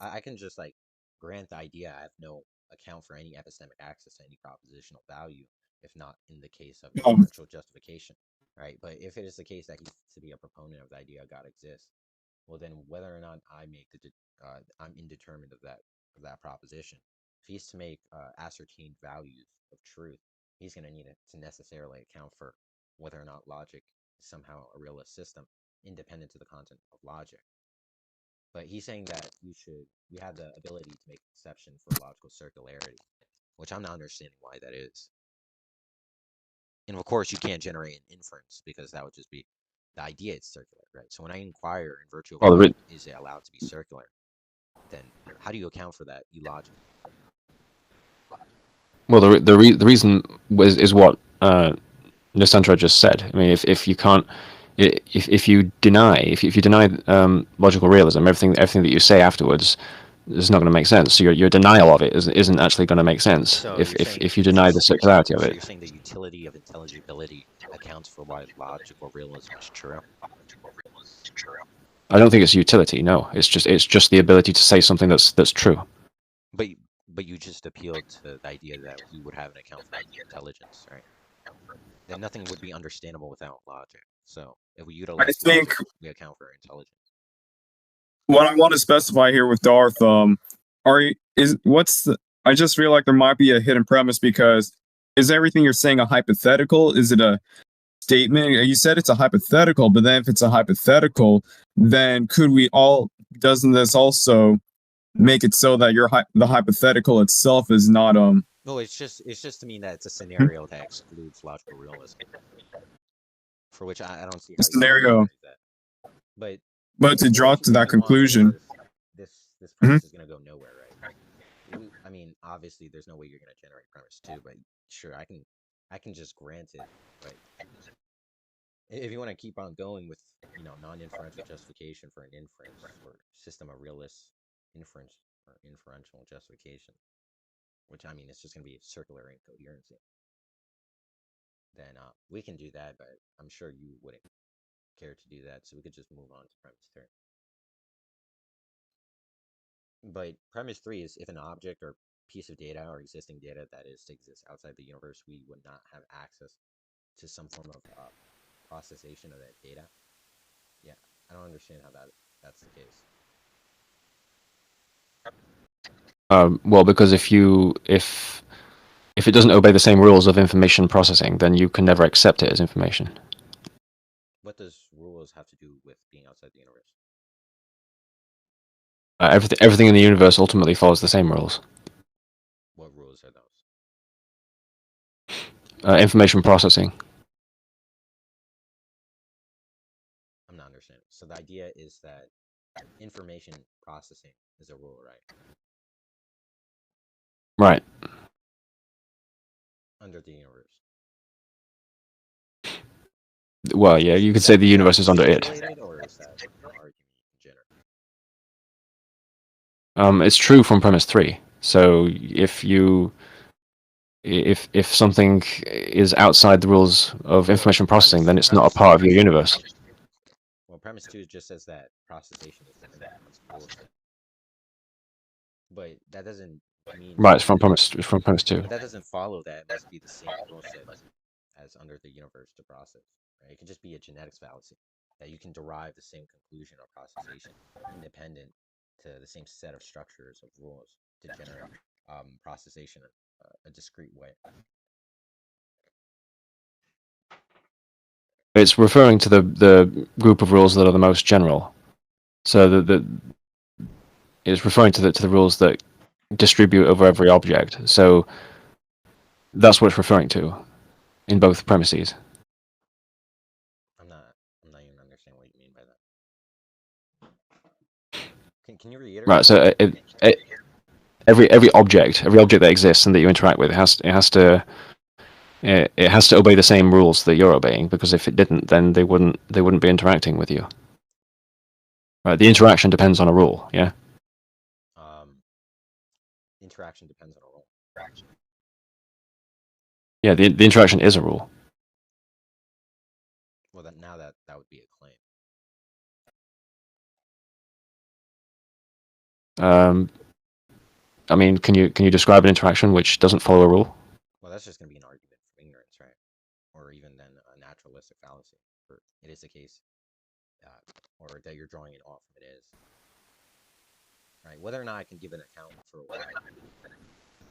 I can just like grant the idea I have no account for any epistemic access to any propositional value, if not in the case of inferential justification, right? But if it is the case that he's to be a proponent of the idea God exists, well then whether or not I make I'm indeterminate of that proposition. If he's to make ascertained values of truth, he's going to need to necessarily account for whether or not logic is somehow a realist system, independent to the content of logic. But he's saying that we have the ability to make exception for logical circularity, which I'm not understanding why that is. And of course, you can't generate an inference because that would just be the idea it's circular, right? So when I inquire in virtue of is it allowed to be circular, then how do you account for that illogic? Well, the reason is what Nisandra just said. I mean, if you can't, if you deny logical realism, everything that you say afterwards is not going to make sense. So your denial of it isn't actually going to make sense. So if you deny the circularity of it. So you're saying the utility of intelligibility accounts for why logical realism is true. I don't think it's utility. No, it's just the ability to say something that's true. But you just appealed to the idea that we would have an account for intelligence, right? Then nothing would be understandable without logic. So if we utilize logic, we account for intelligence. What I want to specify here with Darth, I just feel like there might be a hidden premise because is everything you're saying a hypothetical? Is it a statement? You said it's a hypothetical, but then if it's a hypothetical, then doesn't this also make it so that the hypothetical itself is not No, it's just to mean that it's a scenario that excludes logical realism, for which I don't see how scenario. But to draw to that conclusion, this premise is going to go nowhere, right? I mean, obviously, there's no way you're going to generate premise 2, but sure, I can just grant it, but if you want to keep on going with non-inferential justification for an inference or system of realist inference or inferential justification, which I mean it's just going to be circular incoherency, then we can do that, but I'm sure you wouldn't care to do that, so we could just move on to premise 3. But premise 3 is if an object or piece of data or existing data that is to exist outside the universe, we would not have access to some form of processation of that data. Yeah, I don't understand how that's the case. Well, because if it doesn't obey the same rules of information processing, then you can never accept it as information. What does rules have to do with being outside the universe? Everything in the universe ultimately follows the same rules. What rules are those? Information processing. I'm not understanding. So the idea is that information processing is a rule, right? Right. Under the universe. Well, yeah, you could say the universe is under it. Or is that an argument in general? It's true from premise 3. So if something is outside the rules of information processing, then it's not a part of your universe. Well, premise 2 just says that processation is dependent on its rule set. But that doesn't mean... Right, it's from premise 2. But that doesn't follow that it must be the same rule set as under the universe to process. Right? It can just be a genetics fallacy, that you can derive the same conclusion or processation independent to the same set of structures of rules to generate processation a discrete way. It's referring to the group of rules that are the most general. So it's referring to the rules that distribute over every object. So that's what it's referring to in both premises. I'm not even understanding what you mean by that. Can you reiterate? Right. So every object that exists and that you interact with, it has to obey the same rules that you're obeying, because if it didn't, then they wouldn't be interacting with you. Right. The interaction depends on a rule. Yeah. Interaction depends on a rule. Yeah. The interaction is a rule. Well, that would be a claim. I mean, can you describe an interaction which doesn't follow a rule? Well, that's just going to be an argument from ignorance, right? Or even then a naturalistic fallacy. For it is the case, or that you're drawing it off from it is. Right? Whether or not I can give an account for what I believe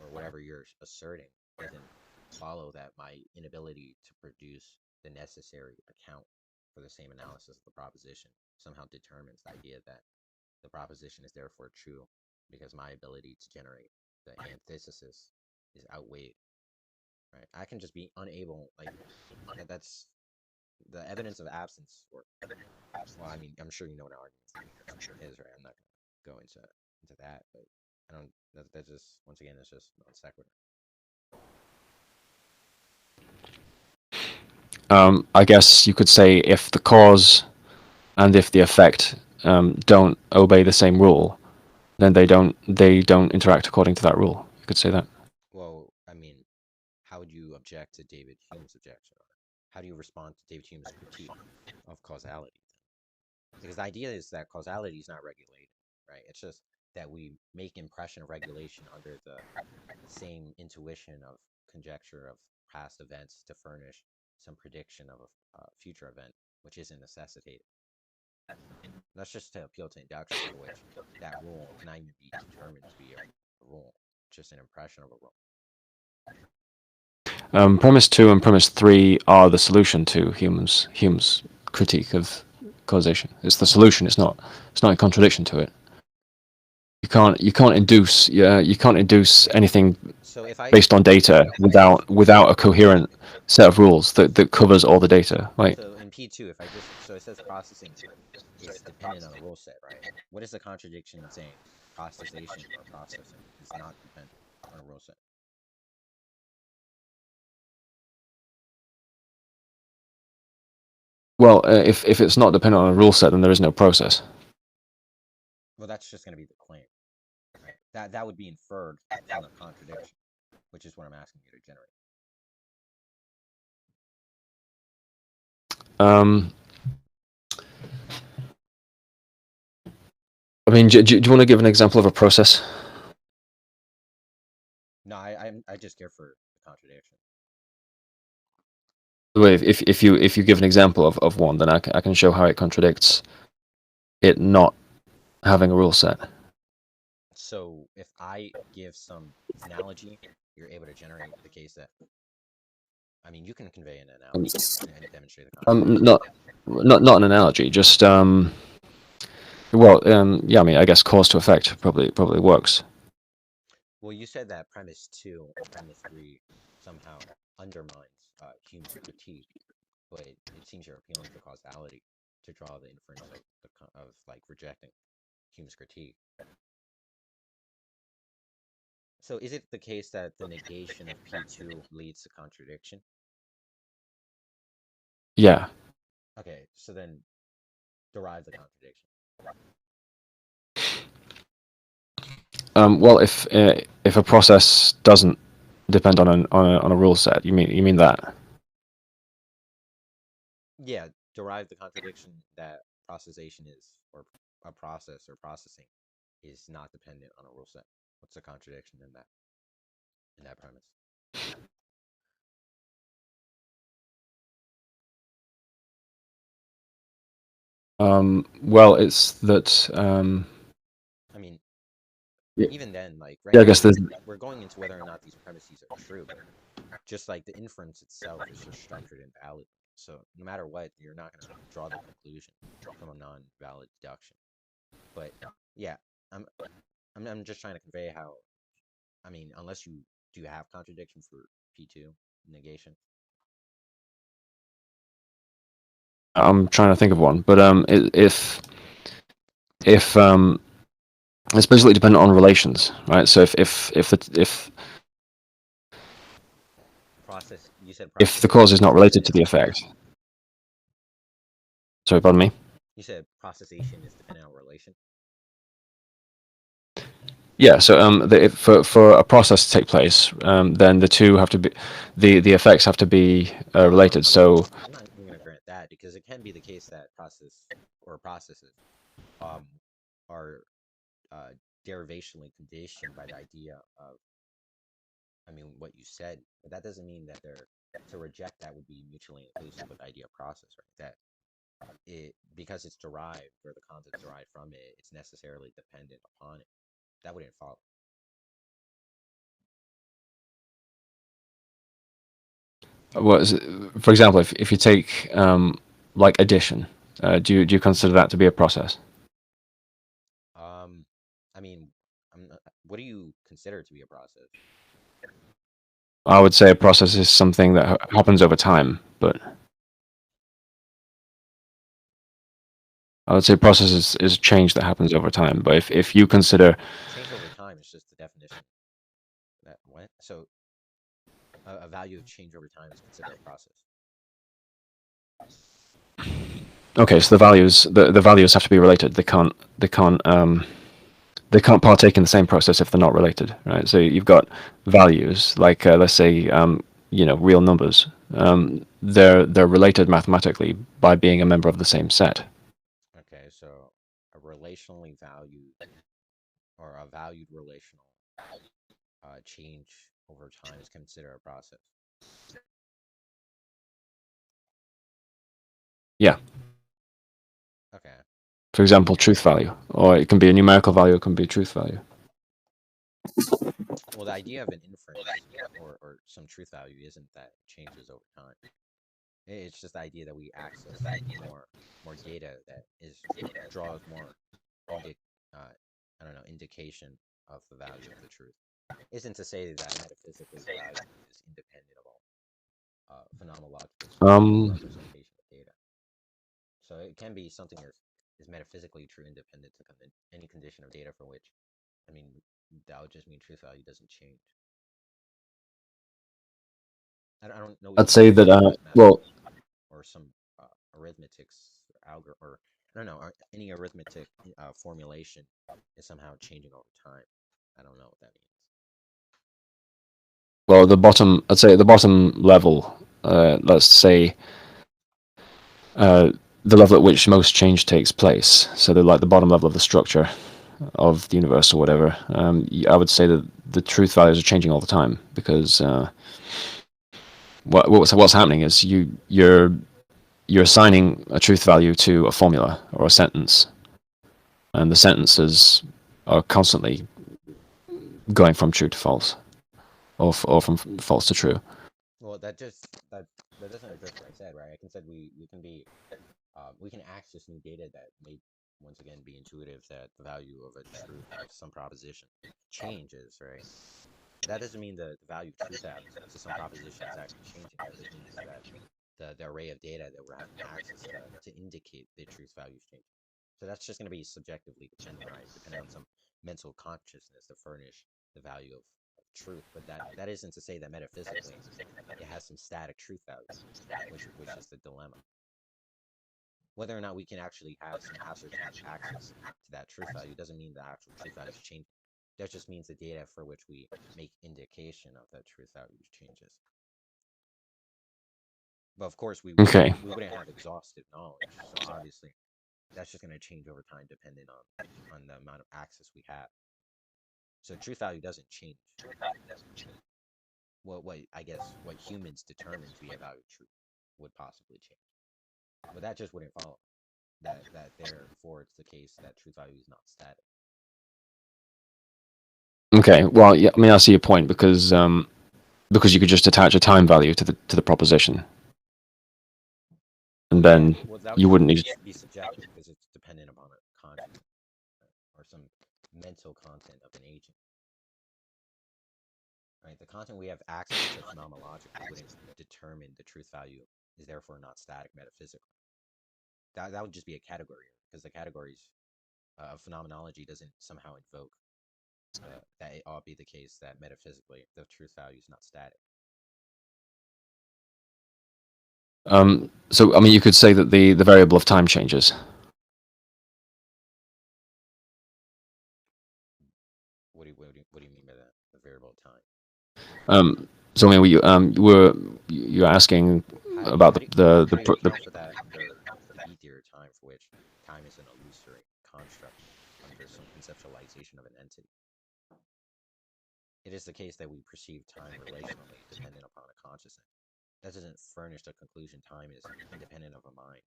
or whatever you're asserting doesn't follow that my inability to produce the necessary account for the same analysis of the proposition somehow determines the idea that the proposition is therefore true, because my ability to generate the antithesis is outweighed. Right? I can just be unable, like that's the evidence of absence. Or, well, I mean, I'm sure you know what an argument is, right? I'm not gonna go into that, but I don't. That just, once again, it's just non sequitur. I guess you could say if the cause and if the effect don't obey the same rule, then they don't interact according to that rule. You could say that. Well, I mean, how would you object to David Hume's objection? How do you respond to David Hume's critique of causality? Because the idea is that causality is not regulated, right? It's just that we make impression of regulation under the same intuition of conjecture of past events to furnish some prediction of a future event, which isn't necessitated. That's just to appeal to induction, for which that rule cannot even be determined to be a rule, just an impression of a rule. Premise 2 and premise 3 are the solution to Hume's critique of causation. It's the solution. It's not a contradiction to it. You can't induce anything based on data without a coherent set of rules that covers all the data. Like, so in P2, if I just, so it says processing is dependent on a rule set, right? What is the contradiction in saying processation or processing is not dependent on a rule set? well, if it's not dependent on a rule set, then there is no process. Well, that's just going to be the claim, right? That would be inferred from the contradiction, which is what I'm asking you to generate. I mean, do you want to give an example of a process? No, I just care for the contradiction. If you give an example of one, then I can show how it contradicts it not having a rule set. So if I give some analogy, you're able to generate the case that, I mean, you can convey an analogy and demonstrate the contradiction. Not an analogy, just Well, yeah, I mean, I guess cause to effect probably works. Well, you said that premise 2 and premise 3 somehow undermines Hume's critique, but it seems you're appealing to causality to draw the inference of like rejecting Hume's critique. So is it the case that the negation of P2 leads to contradiction? Yeah. Okay, so then derive the contradiction. Well, if a process doesn't depend on a rule set, you mean that? Yeah, derive the contradiction that processation is, or a process or processing is not dependent on a rule set. What's the contradiction in that premise? Well, it's that. I mean, Yeah, even then, like right yeah, I now, guess there's. we're going into whether or not these premises are true, but just like the inference itself is just structured invalid. So no matter what, you're not going to draw the conclusion from a non-valid deduction. But yeah, I'm just trying to convey how, I mean, unless you do have contradiction for P2 negation. I'm trying to think of one, but if it's basically dependent on relations, right? So if Process, you said if the cause is processation not is related to dependent the on effect. relation. Sorry, pardon me. You said processation is dependent on relation. Yeah, so for a process to take place, then the two have to be the effects have to be related. So I'm not even going to grant that, because it can be the case that process or processes are derivationally conditioned by the idea of, I mean, what you said, but that doesn't mean that to reject that would be mutually inclusive with the idea of process, right? That because it's derived, or the concept's derived from it, it's necessarily dependent upon it. That wouldn't follow. for example, if you take like addition, do you consider that to be a process? I mean, what do you consider to be a process? I would say a process is something that happens over time, but I would say process is change that happens over time. But if you consider Change over time is just the definition. That what? So a value of change over time is considered a process. okay, so the values have to be related. They can't partake in the same process if they're not related, right? So you've got values like let's say real numbers. They're related mathematically by being a member of the same set. Okay, so a relationally valued, or a valued relational change over time is considered a process. Yeah. Okay. For example, truth value, or it can be a numerical value, it can be a truth value. Well, the idea of an inference or some truth value isn't that it changes over time. It's just the idea that we access more data that draws more I don't know, indication of the value of the truth. Isn't to say that metaphysically the value is independent of all phenomenological representation of data. So it can be something that is metaphysically true independent to any condition of data for which, I mean, that would just mean truth value doesn't change. I don't know. I'd say that well, or some arithmetics algorithm, or I don't know, any arithmetic formulation is somehow changing over time. I don't know what that means. well, I'd say at the bottom level, let's say the level at which most change takes place. So they're like the bottom level of the structure of the universe or whatever. I would say that the truth values are changing all the time because what's happening is you're assigning a truth value to a formula or a sentence, and the sentences are constantly going from true to false, or from false to true. Well, that doesn't address what I said, right? I can said we can access new data that may once again be intuitive that the value of a truth of some proposition changes, right? That doesn't mean the value of truth to some proposition is actually changing. That just means that the array of data that we're having access to indicate the truth value is changing. So that's just going to be subjectively dependent, right? Depending on some mental consciousness to furnish the value of truth. But that isn't to say that metaphysically it has some static truth value, which is the dilemma. Whether or not we can actually have some ascertained access to that truth value doesn't mean the actual truth value is changing. That just means the data for which we make indication of that truth value changes. But of course, we wouldn't have exhaustive knowledge. So obviously, that's just going to change over time, depending on the amount of access we have. So truth value doesn't change. Well, what humans determine to be a value of truth would possibly change. But that just wouldn't follow. That therefore it's the case that truth value is not static. Okay, well, yeah, I mean, I see your point because you could just attach a time value to the proposition, and then you wouldn't need be subjective because it's dependent upon a content or some mental content of an agent. Right, the content we have access to phenomenologically wouldn't determine the truth value is therefore not static metaphysically. That would just be a category, because the categories of phenomenology doesn't somehow invoke that it ought be the case that metaphysically the truth value is not static. So, I mean, you could say that the variable of time changes. What do you mean by that? The variable of time. So, I mean, you're asking about the ether time for which time is an illusory construct under some conceptualization of an entity. It is the case that we perceive time relationally dependent upon a consciousness. That doesn't furnish the conclusion time is independent of a mind,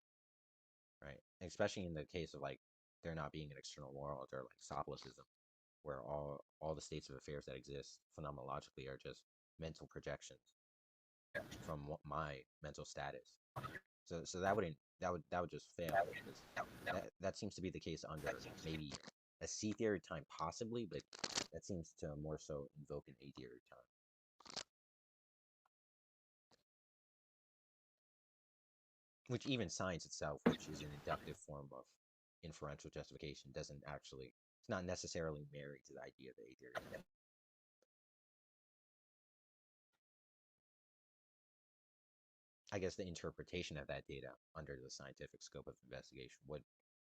right? Especially in the case of like there not being an external world, or like Sophocleism, where all the states of affairs that exist phenomenologically are just mental projections from my mental status. So that would just fail, because that seems to be the case under maybe a C theory time possibly, but that seems to more so invoke an A theory time. Which even science itself, which is an inductive form of inferential justification, it's not necessarily married to the idea of the A theory time. I guess the interpretation of that data under the scientific scope of investigation would,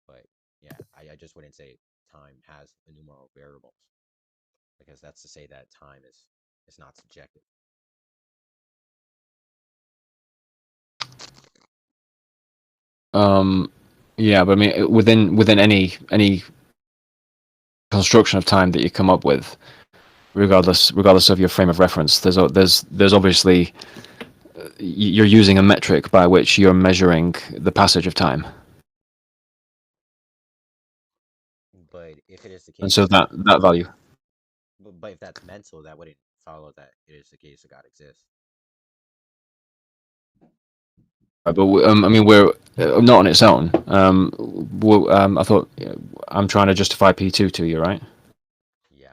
but yeah, I just wouldn't say time has innumerable variables, because that's to say that time is not subjective. Yeah, but I mean, within any construction of time that you come up with, regardless of your frame of reference, there's obviously you're using a metric by which you're measuring the passage of time. But if it is the case, and so that value. But if that's mental, that wouldn't follow that it is the case that God exists. But I mean, we're not on its own. I thought I'm trying to justify P2 to you, right? Yeah.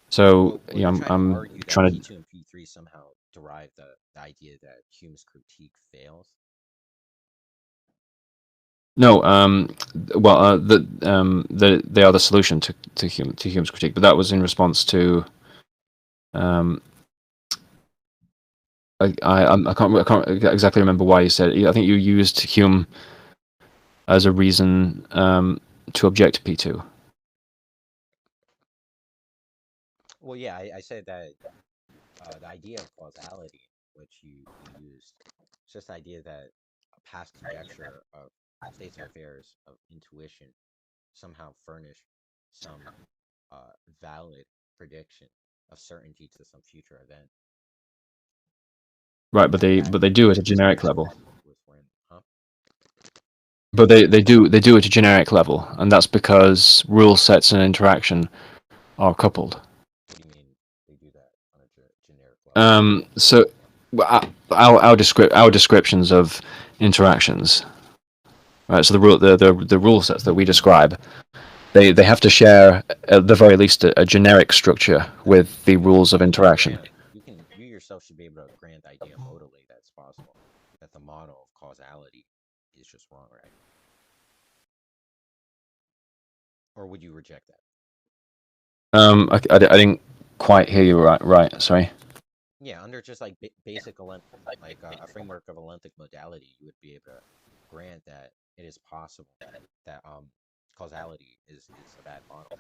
So well, yeah, I'm trying to P2 and P3 somehow derive the idea that Hume's critique fails. No, well, they are the solution to Hume's critique, but that was in response to I can't exactly remember why you said it. I think you used Hume as a reason to object to P2. Well, yeah, I said that the idea of causality, which you used, it's just the idea that a past conjecture of states of affairs of intuition somehow furnish some valid prediction of certainty to some future event. Right, but they do at a generic level. But they do at a generic level, and that's because rule sets and interaction are coupled. What do you mean they do that on a generic level? So our descriptions of interactions. Right, so the rule sets that we describe, they have to share at the very least a generic structure with the rules of interaction. You yourself should be able to grant the idea modally that's possible, that the model of causality is just wrong, right? Or would you reject that? I didn't quite hear you right. Sorry. Yeah, under just like basic like a framework of Olympic modality, you would be able to grant that it is possible that causality is a bad model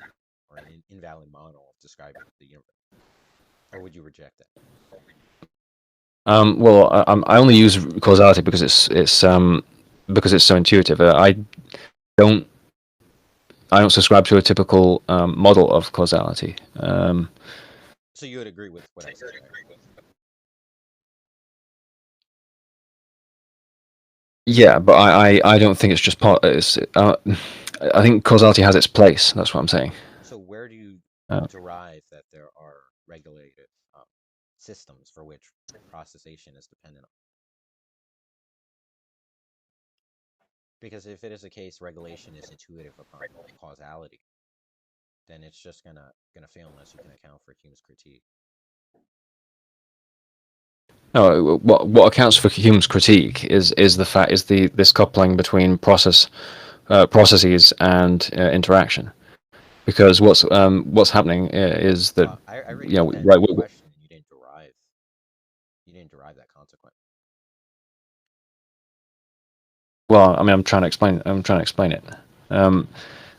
or an invalid model of describing the universe. Or would you reject that? Well, I only use causality because it's so intuitive. I don't subscribe to a typical model of causality. So you would agree with what I said, right? Yeah, but I don't think it's just part. I think causality has its place. That's what I'm saying. So where do you derive that there are regulated systems for which processation is dependent on? Because if it is the case regulation is intuitive upon causality, then it's just gonna fail unless you can account for Hume's critique. No, what accounts for Hume's critique is this coupling between processes and interaction, because what's happening is that I already you know put that right. in your question, and you didn't derive that consequence. Well, I mean, I'm trying to explain it.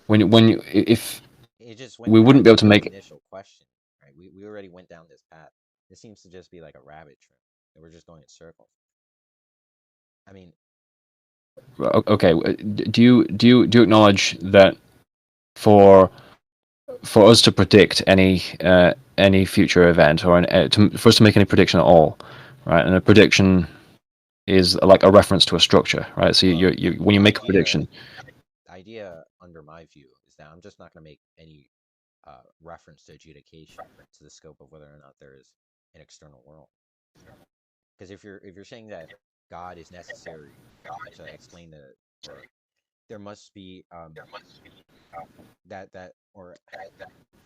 If It just we went wouldn't back be able to to your make initial question, right? We already went down this path. This seems to just be like a rabbit trail, and we're just going in circles. I mean, okay. Do you acknowledge that for us to predict any future event or for us to make any prediction at all, right? And a prediction is like a reference to a structure, right? So you when you make a prediction, the idea under my view is that I'm just not going to make any reference to adjudication to the scope of whether or not there is an external world. Because if you're saying that God is necessary to explain or there must be that or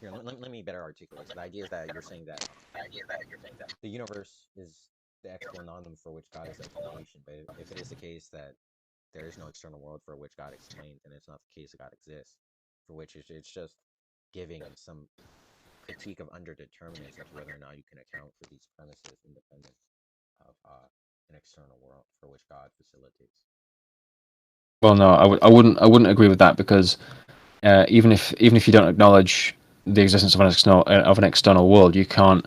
here let me better articulate. So the idea is that you're saying that the universe is the explanandum for which God is explanation. But if it is the case that there is no external world for which God explains, and it's not the case that God exists, for which it's just giving some critique of underdeterminants as to whether or not you can account for these premises independent of an external world for which God facilitates. well, no, I wouldn't agree with that, because even if you don't acknowledge the existence of an external world, you can't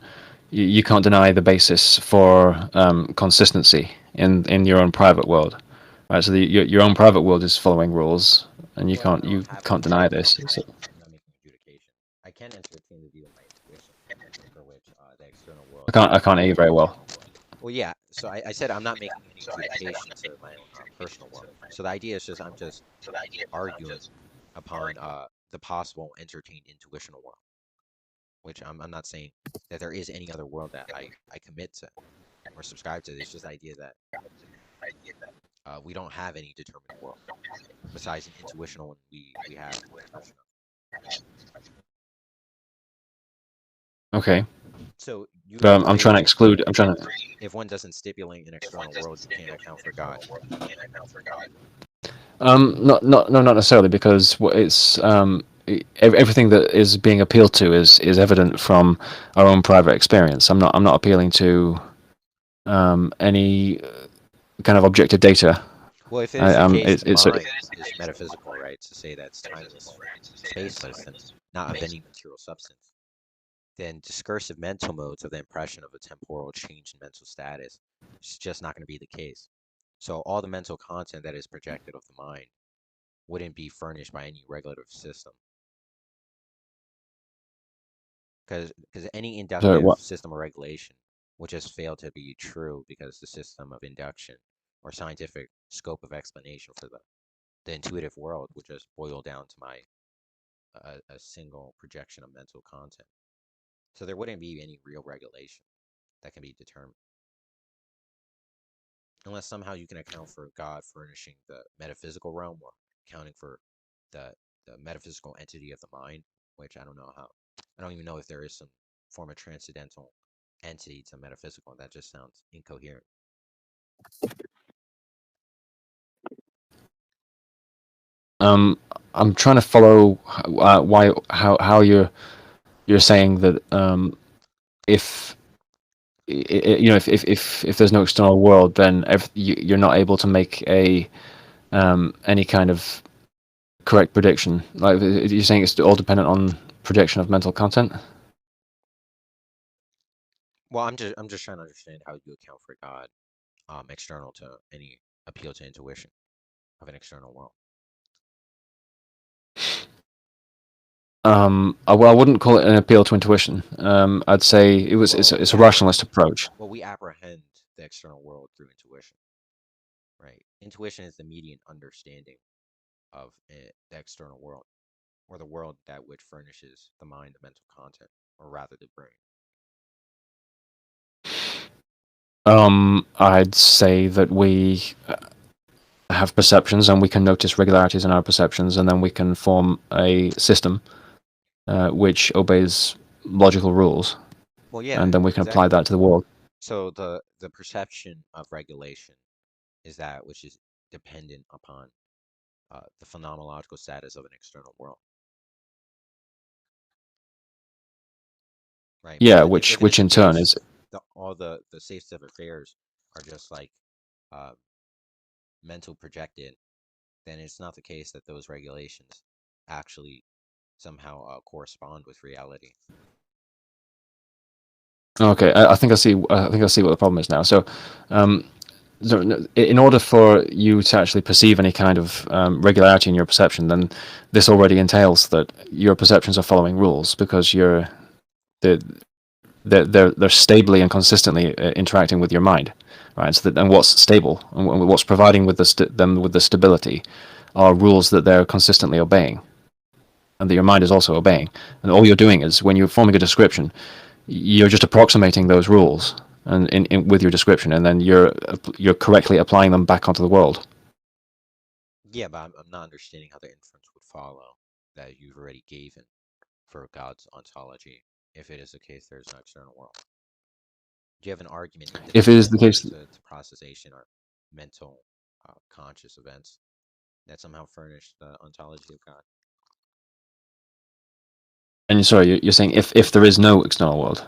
deny the basis for consistency in your own private world, right? So your own private world is following rules, and you can't deny this. So. I'm not making adjudication. I can entertain the view of my intuition for which the external world. I can't hear you very well. Well, yeah. So I said I'm not making any adjudication to my own personal world. So the idea is just I'm just arguing upon the possible entertained intuitional world, which I'm not saying that there is any other world that I commit to or subscribe to. It's just the idea that we don't have any determined world besides an intuitional one we have an expression of. Okay. So you I'm trying to exclude. I'm trying to. If one doesn't stipulate an external world, you can't account for God. Not necessarily, because it's everything that is being appealed to is evident from our own private experience. I'm not appealing to any kind of objective data. Well, if it is the case, it's mind is metaphysical, right? To say that it's timeless, spaceless, and not of any material substance, then discursive mental modes of the impression of a temporal change in mental status is just not going to be the case. So all the mental content that is projected of the mind wouldn't be furnished by any regulative system. Because any inductive system of regulation would just fail to be true, because the system of induction or scientific scope of explanation for the intuitive world would just boil down to a single projection of mental content. So there wouldn't be any real regulation that can be determined. Unless somehow you can account for God furnishing the metaphysical realm, or accounting for the metaphysical entity of the mind, which I don't know how. I don't even know if there is some form of transcendental entity to metaphysical. That just sounds incoherent. I'm trying to follow how you're saying that if if there's no external world, then you're not able to make any kind of correct prediction. Like you're saying, it's all dependent on projection of mental content. Well, I'm just trying to understand how you account for God, external to any appeal to intuition of an external world. Well, I wouldn't call it an appeal to intuition. I'd say it's a rationalist approach. Well, we apprehend the external world through intuition, right? Intuition is the median understanding of the external world, or the world that which furnishes the mind the mental content, or rather the brain. I'd say that we have perceptions, and we can notice regularities in our perceptions, and then we can form a system which obeys logical rules. Well, yeah, and then we can apply that to the world. So the perception of regulation is that which is dependent upon the phenomenological status of an external world. Right. Yeah, which in turn is all the states of affairs are just like mental projected, then it's not the case that those regulations actually somehow correspond with reality. Okay, I think I see. I think I see what the problem is now. So, in order for you to actually perceive any kind of regularity in your perception, then this already entails that your perceptions are following rules, because they're stably and consistently interacting with your mind, right? So and what's stable and what's providing with them with the stability are rules that they're consistently obeying, and that your mind is also obeying. And all you're doing is, when you're forming a description, you're just approximating those rules and with your description, and then you're correctly applying them back onto the world. Yeah, but I'm not understanding how the inference would follow that you've already given for God's ontology, if it is the case there's an external world. Do you have an argument if it is the case to processation or mental conscious events that somehow furnish the ontology of God? And sorry, you're saying if there is no external world?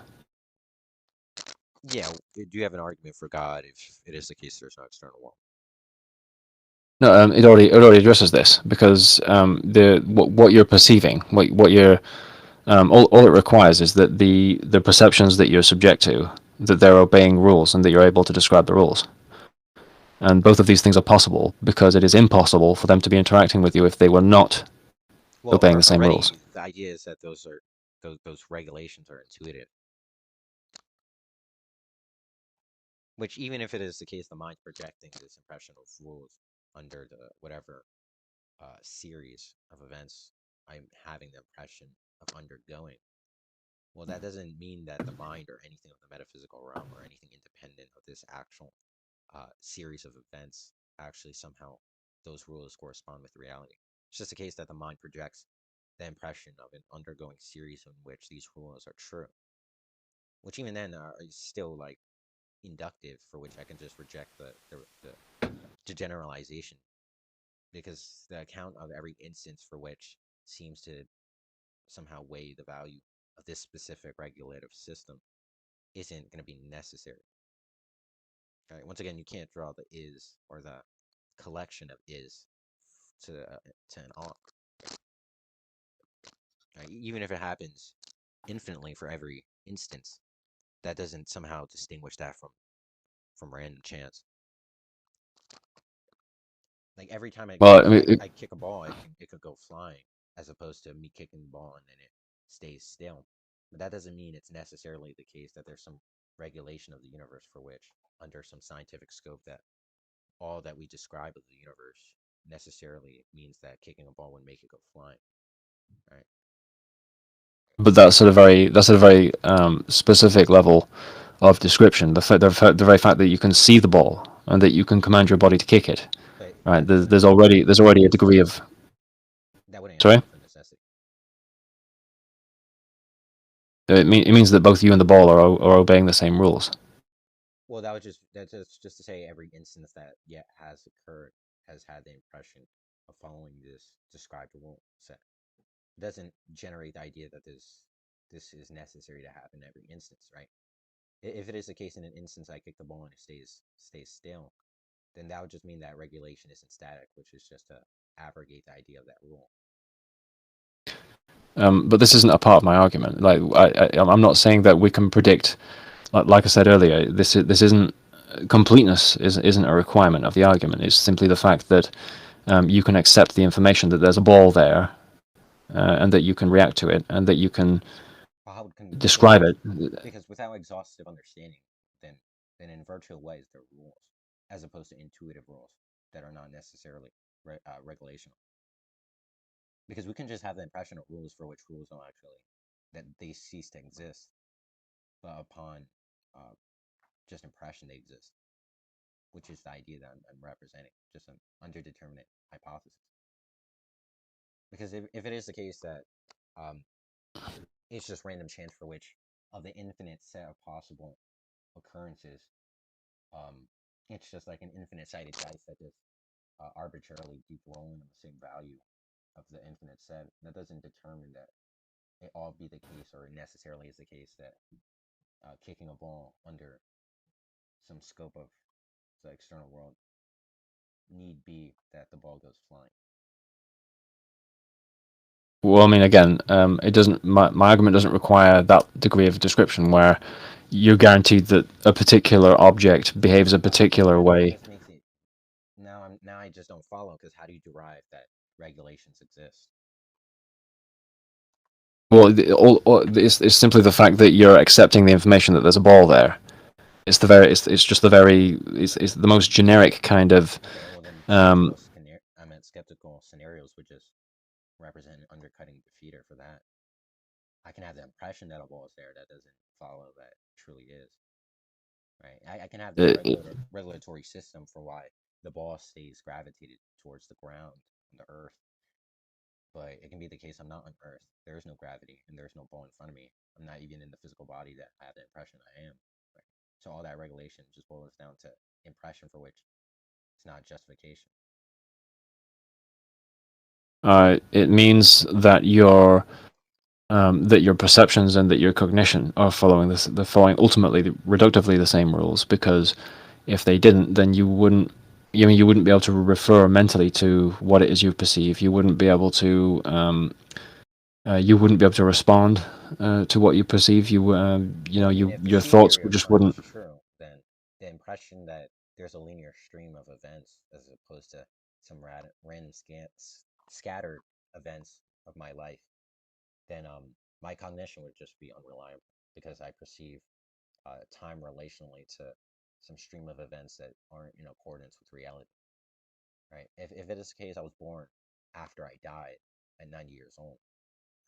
Yeah, do you have an argument for God if it is the case there's no external world? No, it already addresses this, because what you're perceiving, what you're all it requires is that the perceptions that you're subject to, that they're obeying rules, and that you're able to describe the rules. And both of these things are possible, because it is impossible for them to be interacting with you if they were not obeying the same rules. The idea is that those regulations are intuitive. Which, even if it is the case, the mind's projecting this impression of rules under the whatever series of events I'm having the impression of undergoing. Well, that doesn't mean that the mind or anything of the metaphysical realm or anything independent of this actual series of events actually somehow those rules correspond with reality. It's just a case that the mind projects the impression of an undergoing series in which these rules are true, which even then is still like inductive, for which I can just reject the generalization, because the account of every instance for which seems to somehow weigh the value of this specific regulative system isn't going to be necessary. All right, once again, you can't draw the is or the collection of is to an ought. Right? Even if it happens infinitely for every instance, that doesn't somehow distinguish that from random chance. Like every time I kick a ball, it could go flying, as opposed to me kicking the ball and then it stays still. But that doesn't mean it's necessarily the case that there's some regulation of the universe for which, under some scientific scope, that all that we describe of the universe necessarily means that kicking a ball would make it go flying. Right? But that's at a very specific level of description. The very fact that you can see the ball and that you can command your body to kick it. But Right? There's already a degree of. that wouldn't Sorry. for necessity. It means that both you and the ball are obeying the same rules. Well, that's just to say every instance that yet has occurred has had the impression of following this described rule set. It doesn't generate the idea that this is necessary to happen in every instance, right? If it is the case in an instance I kick the ball and it stays still, then that would just mean that regulation isn't static, which is just to abrogate the idea of that rule. But this isn't a part of my argument. Like I'm not saying that we can predict. Like I said earlier, this isn't completeness. Isn't a requirement of the argument. It's simply the fact that you can accept the information that there's a ball there, and that you can react to it, and that you can describe it. Because without exhaustive understanding, then in virtual ways there are rules, as opposed to intuitive rules that are not necessarily regulational. Because we can just have the impression of rules for which rules don't actually, that they cease to exist, but upon just impression they exist, which is the idea that I'm representing, just an underdeterminate hypothesis. Because if it is the case that it's just random chance for which of the infinite set of possible occurrences, it's just like an infinite-sided dice that just arbitrarily keep rolling on the same value of the infinite set. That doesn't determine that it all be the case, or necessarily is the case that kicking a ball under some scope of the external world need be that the ball goes flying. Well, I mean, again, it doesn't. My argument doesn't require that degree of description where you're guaranteed that a particular object behaves a particular way. Now I just don't follow, because how do you derive that regulations exist? Well, it's simply the fact that you're accepting the information that there's a ball there. It's just the most generic kind of. I meant skeptical scenarios would just represent undercutting defeater for that. I can have the impression that a ball is there. That doesn't follow that truly is. Right? I can have the regulatory system for why the ball stays gravitated towards the ground and the earth. But it can be the case I'm not on Earth. There is no gravity, and there's no ball in front of me. I'm not even in the physical body that I have the impression I am. Right? So all that regulation just boils down to impression for which it's not justification. It means that your perceptions and that your cognition are following this. They're following ultimately, reductively, the same rules. Because if they didn't, then you wouldn't. You wouldn't be able to refer mentally to what it is you perceive. You wouldn't be able to. You wouldn't be able to respond to what you perceive. Your thoughts just wouldn't. True. Then the impression that there's a linear stream of events, as opposed to some random scattered events of my life, then my cognition would just be unreliable, because I perceive time relationally to some stream of events that aren't in accordance with reality. Right? If it is the case I was born after I died at 90 years old,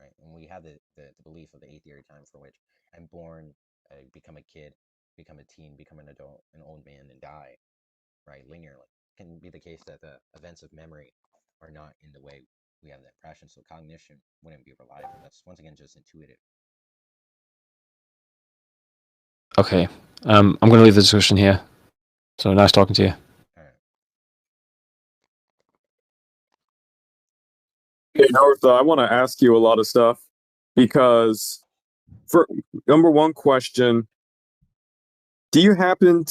right? And we have the belief of the eighth year time, for which I'm born, become a kid, become a teen, become an adult, an old man, and die, right? Linearly. It can be the case that the events of memory are not in the way we have the impression, so cognition wouldn't be reliable. That's once again just intuitive. Okay, I'm going to leave the discussion here. So nice talking to you. Hey, Darth, I want to ask you a lot of stuff, because for number one question, do you happen